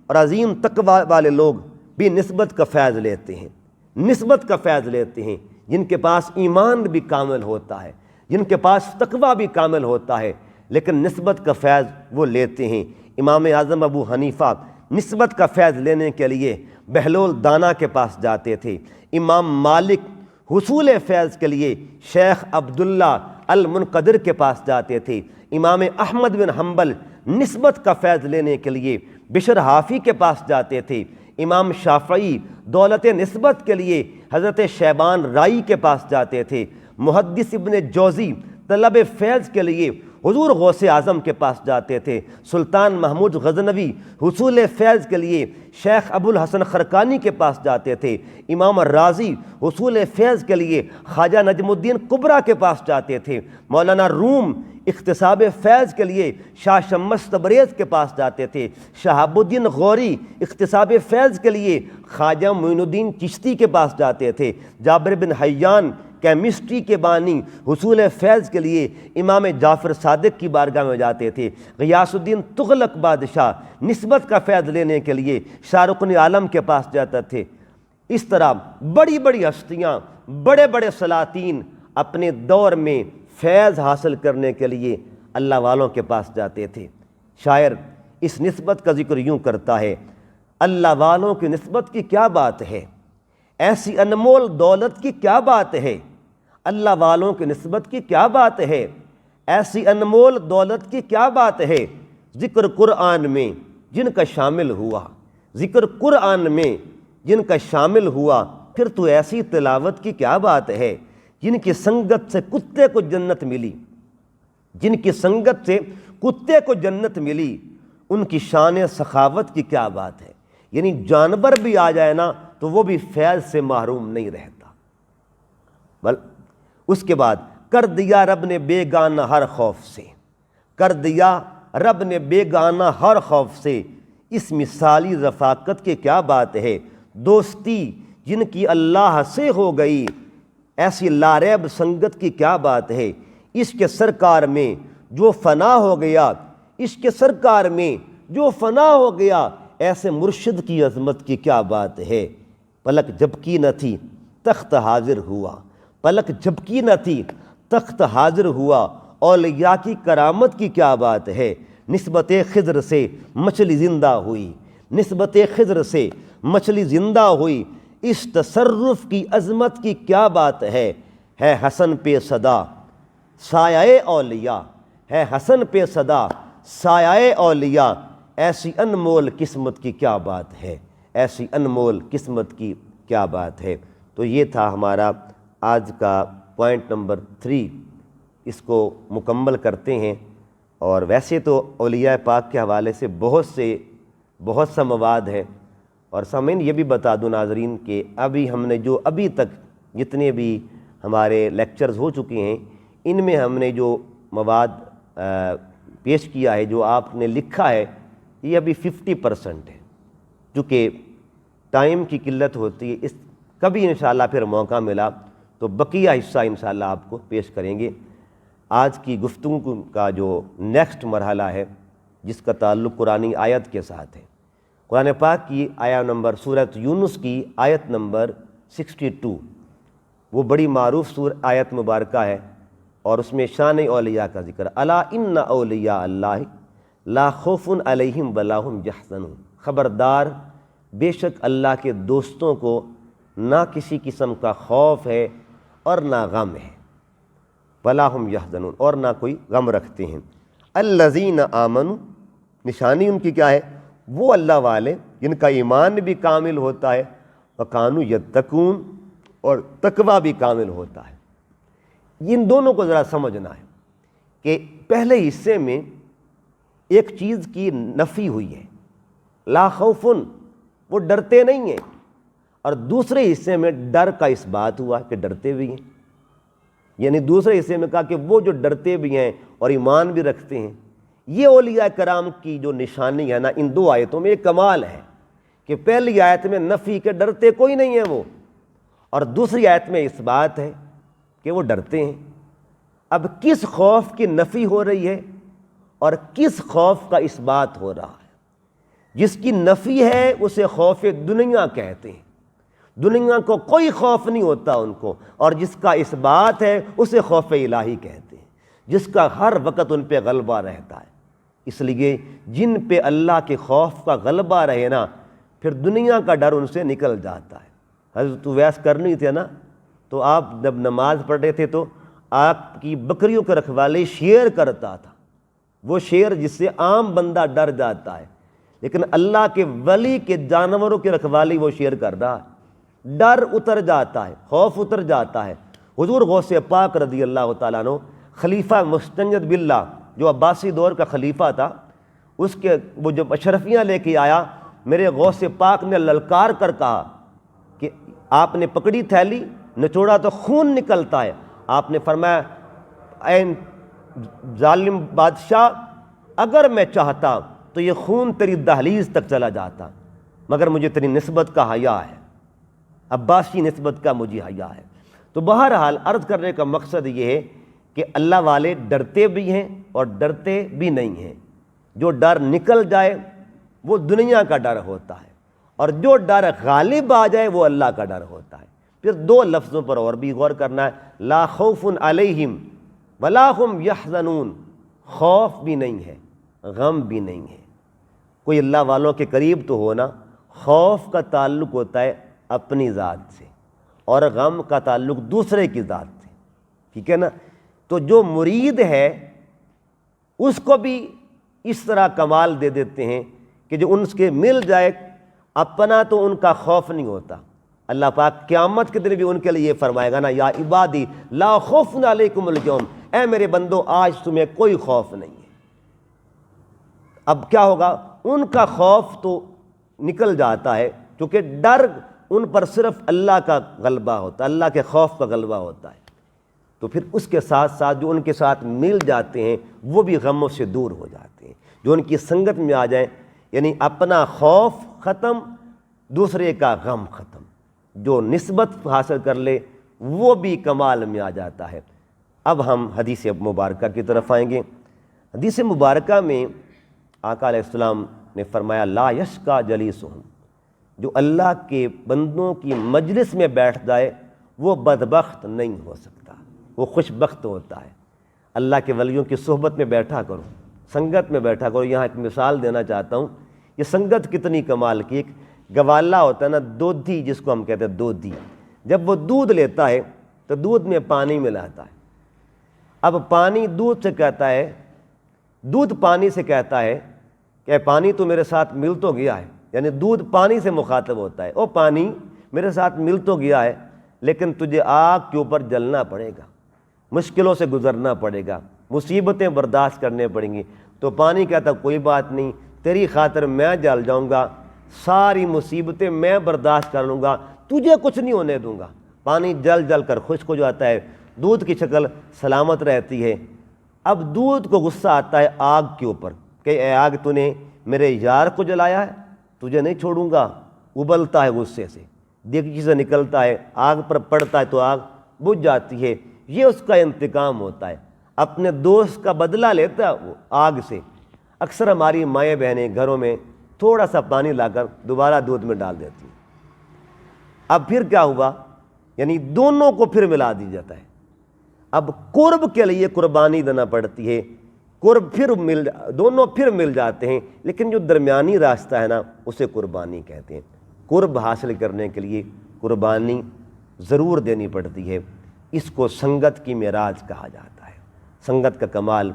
اور عظیم تقوی والے لوگ بھی نسبت کا فیض لیتے ہیں، نسبت کا فیض لیتے ہیں، جن کے پاس ایمان بھی کامل ہوتا ہے، جن کے پاس تقوی بھی کامل ہوتا ہے، لیکن نسبت کا فیض وہ لیتے ہیں۔ امام اعظم ابو حنیفہ نسبت کا فیض لینے کے لیے بہلول دانا کے پاس جاتے تھے۔ امام مالک حصول فیض کے لیے شیخ عبداللہ المنقدر کے پاس جاتے تھے۔ امام احمد بن حنبل نسبت کا فیض لینے کے لیے بشر حافی کے پاس جاتے تھے۔ امام شافعی دولت نسبت کے لیے حضرت شیبان رائی کے پاس جاتے تھے۔ محدث ابن جوزی طلب فیض کے لیے حضور غوث اعظم کے پاس جاتے تھے۔ سلطان محمود غزنوی حصول فیض کے لیے شیخ ابو الحسن خرقانی کے پاس جاتے تھے۔ امام رازی حصول فیض کے لیے خواجہ نجم الدین کبریٰ کے پاس جاتے تھے۔ مولانا روم اکتساب فیض کے لیے شاہ شمس تبریز کے پاس جاتے تھے۔ شہاب الدین غوری اکتساب فیض کے لیے خواجہ معین الدین چشتی کے پاس جاتے تھے۔ جابر بن حیان کیمسٹری کے بانی حصول فیض کے لیے امام جعفر صادق کی بارگاہ میں جاتے تھے۔ غیاث الدین تغلق بادشاہ نسبت کا فیض لینے کے لیے شاہ رکن عالم کے پاس جاتے تھے۔ اس طرح بڑی بڑی ہستیاں، بڑے بڑے سلاطین اپنے دور میں فیض حاصل کرنے کے لیے اللہ والوں کے پاس جاتے تھے۔ شاعر اس نسبت کا ذکر یوں کرتا ہے، اللہ والوں کی نسبت کی کیا بات ہے، ایسی انمول دولت کی کیا بات ہے، اللہ والوں کی نسبت کی کیا بات ہے، ایسی انمول دولت کی کیا بات ہے، ذکر قرآن میں جن کا شامل ہوا، ذکر قرآن میں جن کا شامل ہوا، پھر تو ایسی تلاوت کی کیا بات ہے، جن کی سنگت سے کتے کو جنت ملی، جن کی سنگت سے کتے کو جنت ملی، ان کی شان سخاوت کی کیا بات ہے۔ یعنی جانور بھی آ جائے نا تو وہ بھی فیض سے محروم نہیں رہتا۔ بل اس کے بعد کر دیا رب نے بیگانہ ہر خوف سے، کر دیا رب نے بیگانہ ہر خوف سے، اس مثالی رفاقت کی کیا بات ہے، دوستی جن کی اللہ سے ہو گئی، ایسی لاریب سنگت کی کیا بات ہے، عشق سرکار میں جو فنا ہو گیا، عشق سرکار میں جو فنا ہو گیا، ایسے مرشد کی عظمت کی کیا بات ہے، پلک جھپکی نہ تھی تخت حاضر ہوا، پلک جھپکی نہ تھی تخت حاضر ہوا، اولیاء کی کرامت کی کیا بات ہے، نسبت خضر سے مچھلی زندہ ہوئی، نسبت خضر سے مچھلی زندہ ہوئی، اس تصرف کی عظمت کی کیا بات ہے حسن پہ صدا سایہ اولیاء، ہے حسن پہ صدا سایہ اولیاء، ایسی انمول قسمت کی کیا بات ہے، ایسی انمول قسمت کی کیا بات ہے۔ تو یہ تھا ہمارا آج کا پوائنٹ نمبر 3، اس کو مکمل کرتے ہیں۔ اور ویسے تو اولیاء پاک کے حوالے سے بہت سا مواد ہے، اور سامعین یہ بھی بتا دوں ناظرین کہ ابھی ہم نے جو ابھی تک جتنے بھی ہمارے لیکچرز ہو چکے ہیں، ان میں ہم نے جو مواد پیش کیا ہے، جو آپ نے لکھا ہے، یہ ابھی 50% ہے، چونکہ ٹائم کی قلت ہوتی ہے۔ اس کبھی انشاءاللہ پھر موقع ملا تو بقیہ حصہ انشاءاللہ آپ کو پیش کریں گے۔ آج کی گفتگو کا جو نیکسٹ مرحلہ ہے، جس کا تعلق قرآنی آیت کے ساتھ ہے، قرآن پاک کی آیہ نمبر سورۃ یونس کی آیت نمبر 62، وہ بڑی معروف آیت مبارکہ ہے، اور اس میں شان اولیاء کا ذکر، الا ان اولیاء اللہ لا خوف علیہم ولا هم یحزنون، خبردار بے شک اللہ کے دوستوں کو نہ کسی قسم کا خوف ہے اور نہ غم ہے، ولا هم یحزنون، اور نہ کوئی غم رکھتے ہیں۔ الذین آمنوا، نشانی ان کی کیا ہے، وہ اللہ والے جن کا ایمان بھی کامل ہوتا ہے، وکانوا یتقون، اور تقوی بھی کامل ہوتا ہے۔ ان دونوں کو ذرا سمجھنا ہے کہ پہلے حصے میں ایک چیز کی نفی ہوئی ہے، لا خوفن، وہ ڈرتے نہیں ہیں، اور دوسرے حصے میں ڈر کا اس بات ہوا کہ ڈرتے بھی ہیں۔ یعنی دوسرے حصے میں کہا کہ وہ جو ڈرتے بھی ہیں اور ایمان بھی رکھتے ہیں۔ یہ اولیاء کرام کی جو نشانی ہے نا، ان دو آیتوں میں ایک کمال ہے کہ پہلی آیت میں نفی کے ڈرتے کوئی نہیں ہے وہ، اور دوسری آیت میں اس بات ہے کہ وہ ڈرتے ہیں۔ اب کس خوف کی نفی ہو رہی ہے اور کس خوف کا اس بات ہو رہا ہے؟ جس کی نفی ہے اسے خوف دنیا کہتے ہیں، دنیا کو کوئی خوف نہیں ہوتا ان کو، اور جس کا اس بات ہے اسے خوف الہی کہتے ہیں، جس کا ہر وقت ان پہ غلبہ رہتا ہے۔ اس لیے جن پہ اللہ کے خوف کا غلبہ رہے نا، پھر دنیا کا ڈر ان سے نکل جاتا ہے۔ حضرت اویس کرنی تھے نا، تو آپ جب نماز پڑھ رہے تھے تو آپ کی بکریوں کے رکھوالی شیر کرتا تھا، وہ شیر جس سے عام بندہ ڈر جاتا ہے، لیکن اللہ کے ولی کے جانوروں کی رکھوالی وہ شیر کر رہا ہے، ڈر اتر جاتا ہے، خوف اتر جاتا ہے۔ حضور غوث پاک رضی اللہ تعالیٰ عنہ، خلیفہ مستنجد باللہ جو عباسی دور کا خلیفہ تھا، اس کے وہ جب اشرفیاں لے کے آیا، میرے غوث پاک نے للکار کر کہا کہ آپ نے پکڑی تھیلی، نچوڑا تو خون نکلتا ہے۔ آپ نے فرمایا، اے ظالم بادشاہ، اگر میں چاہتا تو یہ خون تیری دہلیز تک چلا جاتا، مگر مجھے تیری نسبت کا حیا ہے، عباسی نسبت کا مجھے حیا ہے۔ تو بہرحال عرض کرنے کا مقصد یہ ہے کہ اللہ والے ڈرتے بھی ہیں اور ڈرتے بھی نہیں ہیں۔ جو ڈر نکل جائے وہ دنیا کا ڈر ہوتا ہے، اور جو ڈر غالب آ جائے وہ اللہ کا ڈر ہوتا ہے۔ پھر دو لفظوں پر اور بھی غور کرنا ہے، لا خوف علیہم ولا هم یحزنون، خوف بھی نہیں ہے، غم بھی نہیں ہے۔ کوئی اللہ والوں کے قریب تو ہونا، خوف کا تعلق ہوتا ہے اپنی ذات سے اور غم کا تعلق دوسرے کی ذات سے، ٹھیک ہے نا؟ تو جو مرید ہے اس کو بھی اس طرح کمال دے دیتے ہیں کہ جو ان کے مل جائے، اپنا تو ان کا خوف نہیں ہوتا۔ اللہ پاک قیامت کے دن بھی ان کے لیے یہ فرمائے گا نا، یا عبادی لا خوف علیکم اليوم، اے میرے بندو آج تمہیں کوئی خوف نہیں ہے۔ اب کیا ہوگا؟ ان کا خوف تو نکل جاتا ہے، کیونکہ ڈر ان پر صرف اللہ کا غلبہ ہوتا ہے، اللہ کے خوف کا غلبہ ہوتا ہے۔ تو پھر اس کے ساتھ ساتھ جو ان کے ساتھ مل جاتے ہیں وہ بھی غموں سے دور ہو جاتے ہیں، جو ان کی سنگت میں آ جائیں، یعنی اپنا خوف ختم، دوسرے کا غم ختم، جو نسبت حاصل کر لے وہ بھی کمال میں آ جاتا ہے۔ اب ہم حدیث مبارکہ کی طرف آئیں گے۔ حدیث مبارکہ میں آقا علیہ السلام نے فرمایا لا یشقی جلیسہم، جو اللہ کے بندوں کی مجلس میں بیٹھ جائے وہ بدبخت نہیں ہو سکتا، وہ خوش بخت ہوتا ہے۔ اللہ کے ولیوں کی صحبت میں بیٹھا کرو، سنگت میں بیٹھا کرو۔ یہاں ایک مثال دینا چاہتا ہوں، یہ سنگت کتنی کمال کی۔ ایک گوالا ہوتا ہے نا، دودھی جس کو ہم کہتے ہیں دودھی، جب وہ دودھ لیتا ہے تو دودھ میں پانی ملاتا ہے۔ اب پانی دودھ سے کہتا ہے، دودھ پانی سے کہتا ہے کہ پانی تو میرے ساتھ مل تو گیا ہے، یعنی دودھ پانی سے مخاطب ہوتا ہے، او پانی میرے ساتھ مل تو گیا ہے لیکن تجھے آگ کے اوپر جلنا پڑے گا، مشکلوں سے گزرنا پڑے گا، مصیبتیں برداشت کرنے پڑیں گی۔ تو پانی کہتا کوئی بات نہیں، تیری خاطر میں جل جاؤں گا، ساری مصیبتیں میں برداشت کر لوں گا، تجھے کچھ نہیں ہونے دوں گا۔ پانی جل جل کر خشک ہو جاتا ہے، دودھ کی شکل سلامت رہتی ہے۔ اب دودھ کو غصہ آتا ہے آگ کے اوپر کہ اے آگ تو نے میرے یار کو جلایا ہے، تجھے نہیں چھوڑوں گا۔ ابلتا ہے غصے سے، دیگچی سے نکلتا ہے، آگ پر پڑتا ہے تو آگ بجھ جاتی ہے۔ یہ اس کا انتقام ہوتا ہے، اپنے دوست کا بدلہ لیتا ہے وہ آگ سے۔ اکثر ہماری مائیں بہنیں گھروں میں تھوڑا سا پانی لا کر دوبارہ دودھ میں ڈال دیتی ہیں۔ اب پھر کیا ہوا؟ یعنی دونوں کو پھر ملا دی جاتا ہے۔ اب قرب کے لیے قربانی دینا پڑتی ہے، قرب پھر دونوں پھر مل جاتے ہیں، لیکن جو درمیانی راستہ ہے نا اسے قربانی کہتے ہیں۔ قرب حاصل کرنے کے لیے قربانی ضرور دینی پڑتی ہے، اس کو سنگت کی معراج کہا جاتا ہے، سنگت کا کمال۔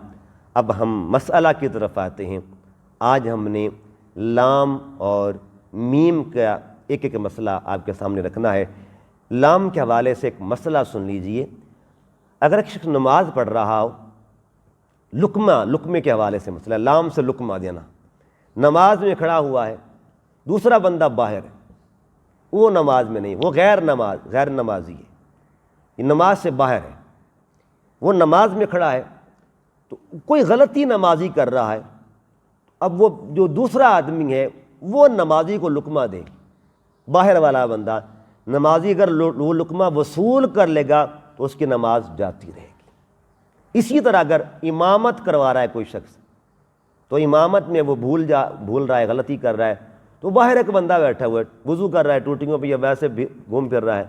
اب ہم مسئلہ کی طرف آتے ہیں۔ آج ہم نے لام اور میم کا ایک ایک مسئلہ آپ کے سامنے رکھنا ہے۔ لام کے حوالے سے ایک مسئلہ سن لیجئے۔ اگر ایک شخص نماز پڑھ رہا ہو، لقمے کے حوالے سے مسئلہ، لام سے لقمہ دینا، نماز میں کھڑا ہوا ہے، دوسرا بندہ باہر ہے، وہ نماز میں نہیں، وہ غیر نمازی ہے، یہ نماز سے باہر ہے، وہ نماز میں کھڑا ہے تو کوئی غلطی نمازی کر رہا ہے، اب وہ جو دوسرا آدمی ہے وہ نمازی کو لقمہ دے، باہر والا بندہ نمازی اگر وہ لقمہ وصول کر لے گا تو اس کی نماز جاتی رہے گی۔ اسی طرح اگر امامت کروا رہا ہے کوئی شخص، تو امامت میں وہ بھول رہا ہے، غلطی کر رہا ہے، تو باہر ایک بندہ بیٹھا ہوا ہے، وضو کر رہا ہے ٹوٹیوں پہ یا ویسے بھی گھوم پھر رہا ہے،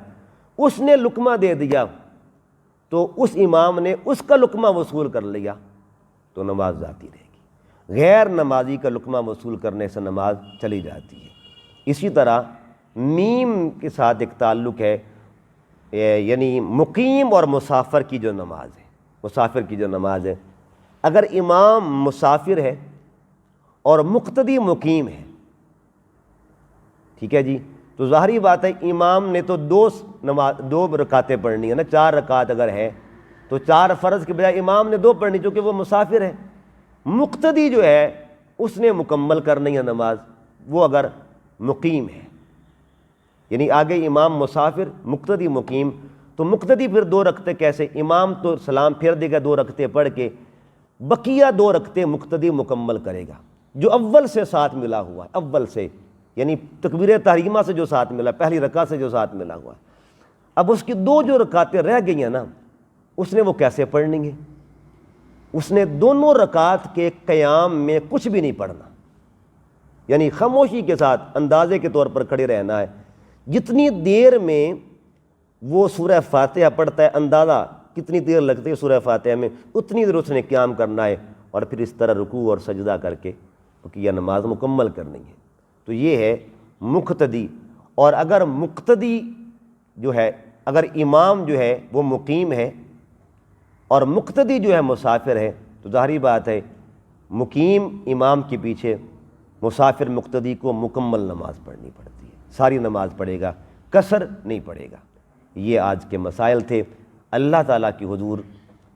اس نے لقمہ دے دیا تو اس امام نے اس کا لقمہ وصول کر لیا تو نماز جاتی رہے گی۔ غیر نمازی کا لقمہ وصول کرنے سے نماز چلی جاتی ہے۔ اسی طرح میم کے ساتھ ایک تعلق ہے، یعنی مقیم اور مسافر کی جو نماز ہے، مسافر کی جو نماز ہے، اگر امام مسافر ہے اور مقتدی مقیم ہے، ٹھیک ہے جی، تو ظاہری بات ہے امام نے تو دو رکعتیں پڑھنی ہے نا، 4 رکعت اگر ہے تو 4 فرض کے بجائے امام نے 2 پڑھنی چونکہ وہ مسافر ہے۔ مقتدی جو ہے اس نے مکمل کرنی ہے نماز، وہ اگر مقیم ہے، یعنی آگے امام مسافر مقتدی مقیم، تو مقتدی پھر 2 رکعتیں کیسے؟ امام تو سلام پھیر دے گا 2 رکعتیں پڑھ کے، بقیہ 2 رکعتیں مقتدی مکمل کرے گا، جو اول سے ساتھ ملا ہوا ہے، اول سے یعنی تکبیر تحریمہ سے جو ساتھ ملا، پہلی رکعت سے جو ساتھ ملا ہوا ہے۔ اب اس کی 2 جو رکعتیں رہ گئی ہیں نا، اس نے وہ کیسے پڑھنی ہے؟ اس نے دونوں رکعت کے قیام میں کچھ بھی نہیں پڑھنا، یعنی خاموشی کے ساتھ اندازے کے طور پر کھڑے رہنا ہے۔ جتنی دیر میں وہ سورہ فاتحہ پڑھتا ہے، اندازہ کتنی دیر لگتی ہے سورہ فاتحہ میں، اتنی دیر اس نے قیام کرنا ہے، اور پھر اس طرح رکوع اور سجدہ کر کے بقیہ نماز مکمل کرنی ہے۔ تو یہ ہے مقتدی۔ اور اگر مقتدی جو ہے، اگر امام جو ہے وہ مقیم ہے اور مقتدی جو ہے مسافر ہے، تو ظاہری بات ہے مقیم امام کے پیچھے مسافر مقتدی کو مکمل نماز پڑھنی پڑتی ہے، ساری نماز پڑھے گا، قصر نہیں پڑھے گا۔ یہ آج کے مسائل تھے۔ اللہ تعالیٰ کی حضور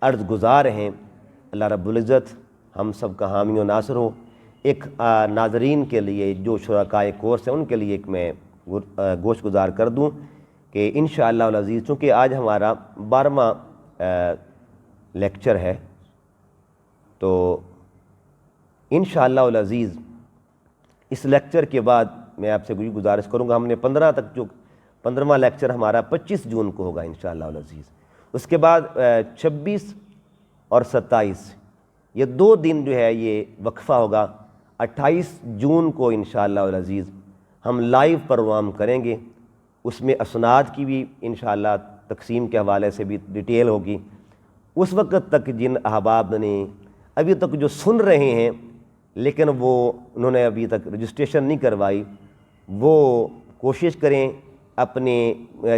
عرض گزار ہیں، اللہ رب العزت ہم سب کا حامی و ناصر ہو۔ ایک ناظرین کے لیے جو شرکائے کورس ہیں ان کے لیے ایک میں گوش گزار کر دوں کہ انشاءاللہ العزیز، چونکہ آج ہمارا 12واں لیکچر ہے، تو انشاءاللہ العزیز اس لیکچر کے بعد میں آپ سے گزارش کروں گا، ہم نے 15 تک جو 15واں لیکچر ہمارا 25 جون کو ہوگا انشاءاللہ العزیز، اس کے بعد 26 اور 27 یہ 2 دن جو ہے یہ وقفہ ہوگا۔ 28 جون کو انشاءاللہ العزیز ہم لائیو پروگرام کریں گے، اس میں اسناد کی بھی انشاءاللہ تقسیم کے حوالے سے بھی ڈیٹیل ہوگی۔ اس وقت تک جن احباب نے ابھی تک جو سن رہے ہیں لیکن وہ انہوں نے ابھی تک رجسٹریشن نہیں کروائی، وہ کوشش کریں اپنے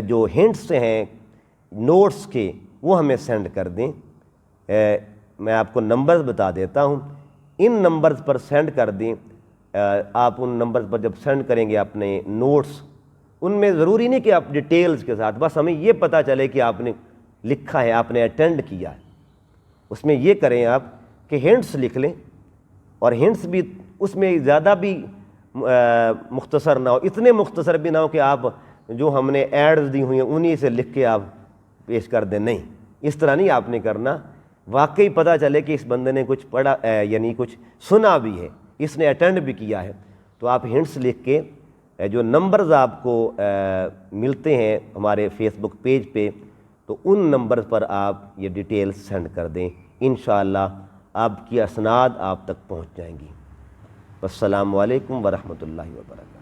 جو ہنٹس ہیں نوٹس کے وہ ہمیں سینڈ کر دیں۔ میں آپ کو نمبرز بتا دیتا ہوں، ان نمبرز پر سینڈ کر دیں۔ آپ ان نمبرز پر جب سینڈ کریں گے اپنے نوٹس، ان میں ضروری نہیں کہ آپ ڈیٹیلز کے ساتھ، بس ہمیں یہ پتہ چلے کہ آپ نے لکھا ہے، آپ نے اٹینڈ کیا ہے۔ اس میں یہ کریں آپ کہ ہنٹس لکھ لیں، اور ہنٹس بھی اس میں زیادہ بھی مختصر نہ ہو، اتنے مختصر بھی نہ ہو کہ آپ جو ہم نے ایڈز دی ہوئی ہیں انہی سے لکھ کے آپ پیش کر دیں، نہیں، اس طرح نہیں آپ نے کرنا۔ واقعی پتہ چلے کہ اس بندے نے کچھ پڑھا، یعنی کچھ سنا بھی ہے، اس نے اٹینڈ بھی کیا ہے، تو آپ ہنٹس لکھ کے جو نمبرز آپ کو ملتے ہیں ہمارے فیس بک پیج پہ، تو ان نمبر پر آپ یہ ڈیٹیل سینڈ کر دیں، انشاءاللہ آپ کی اسناد آپ تک پہنچ جائیں گی۔ السلام علیکم ورحمۃ اللہ وبرکاتہ۔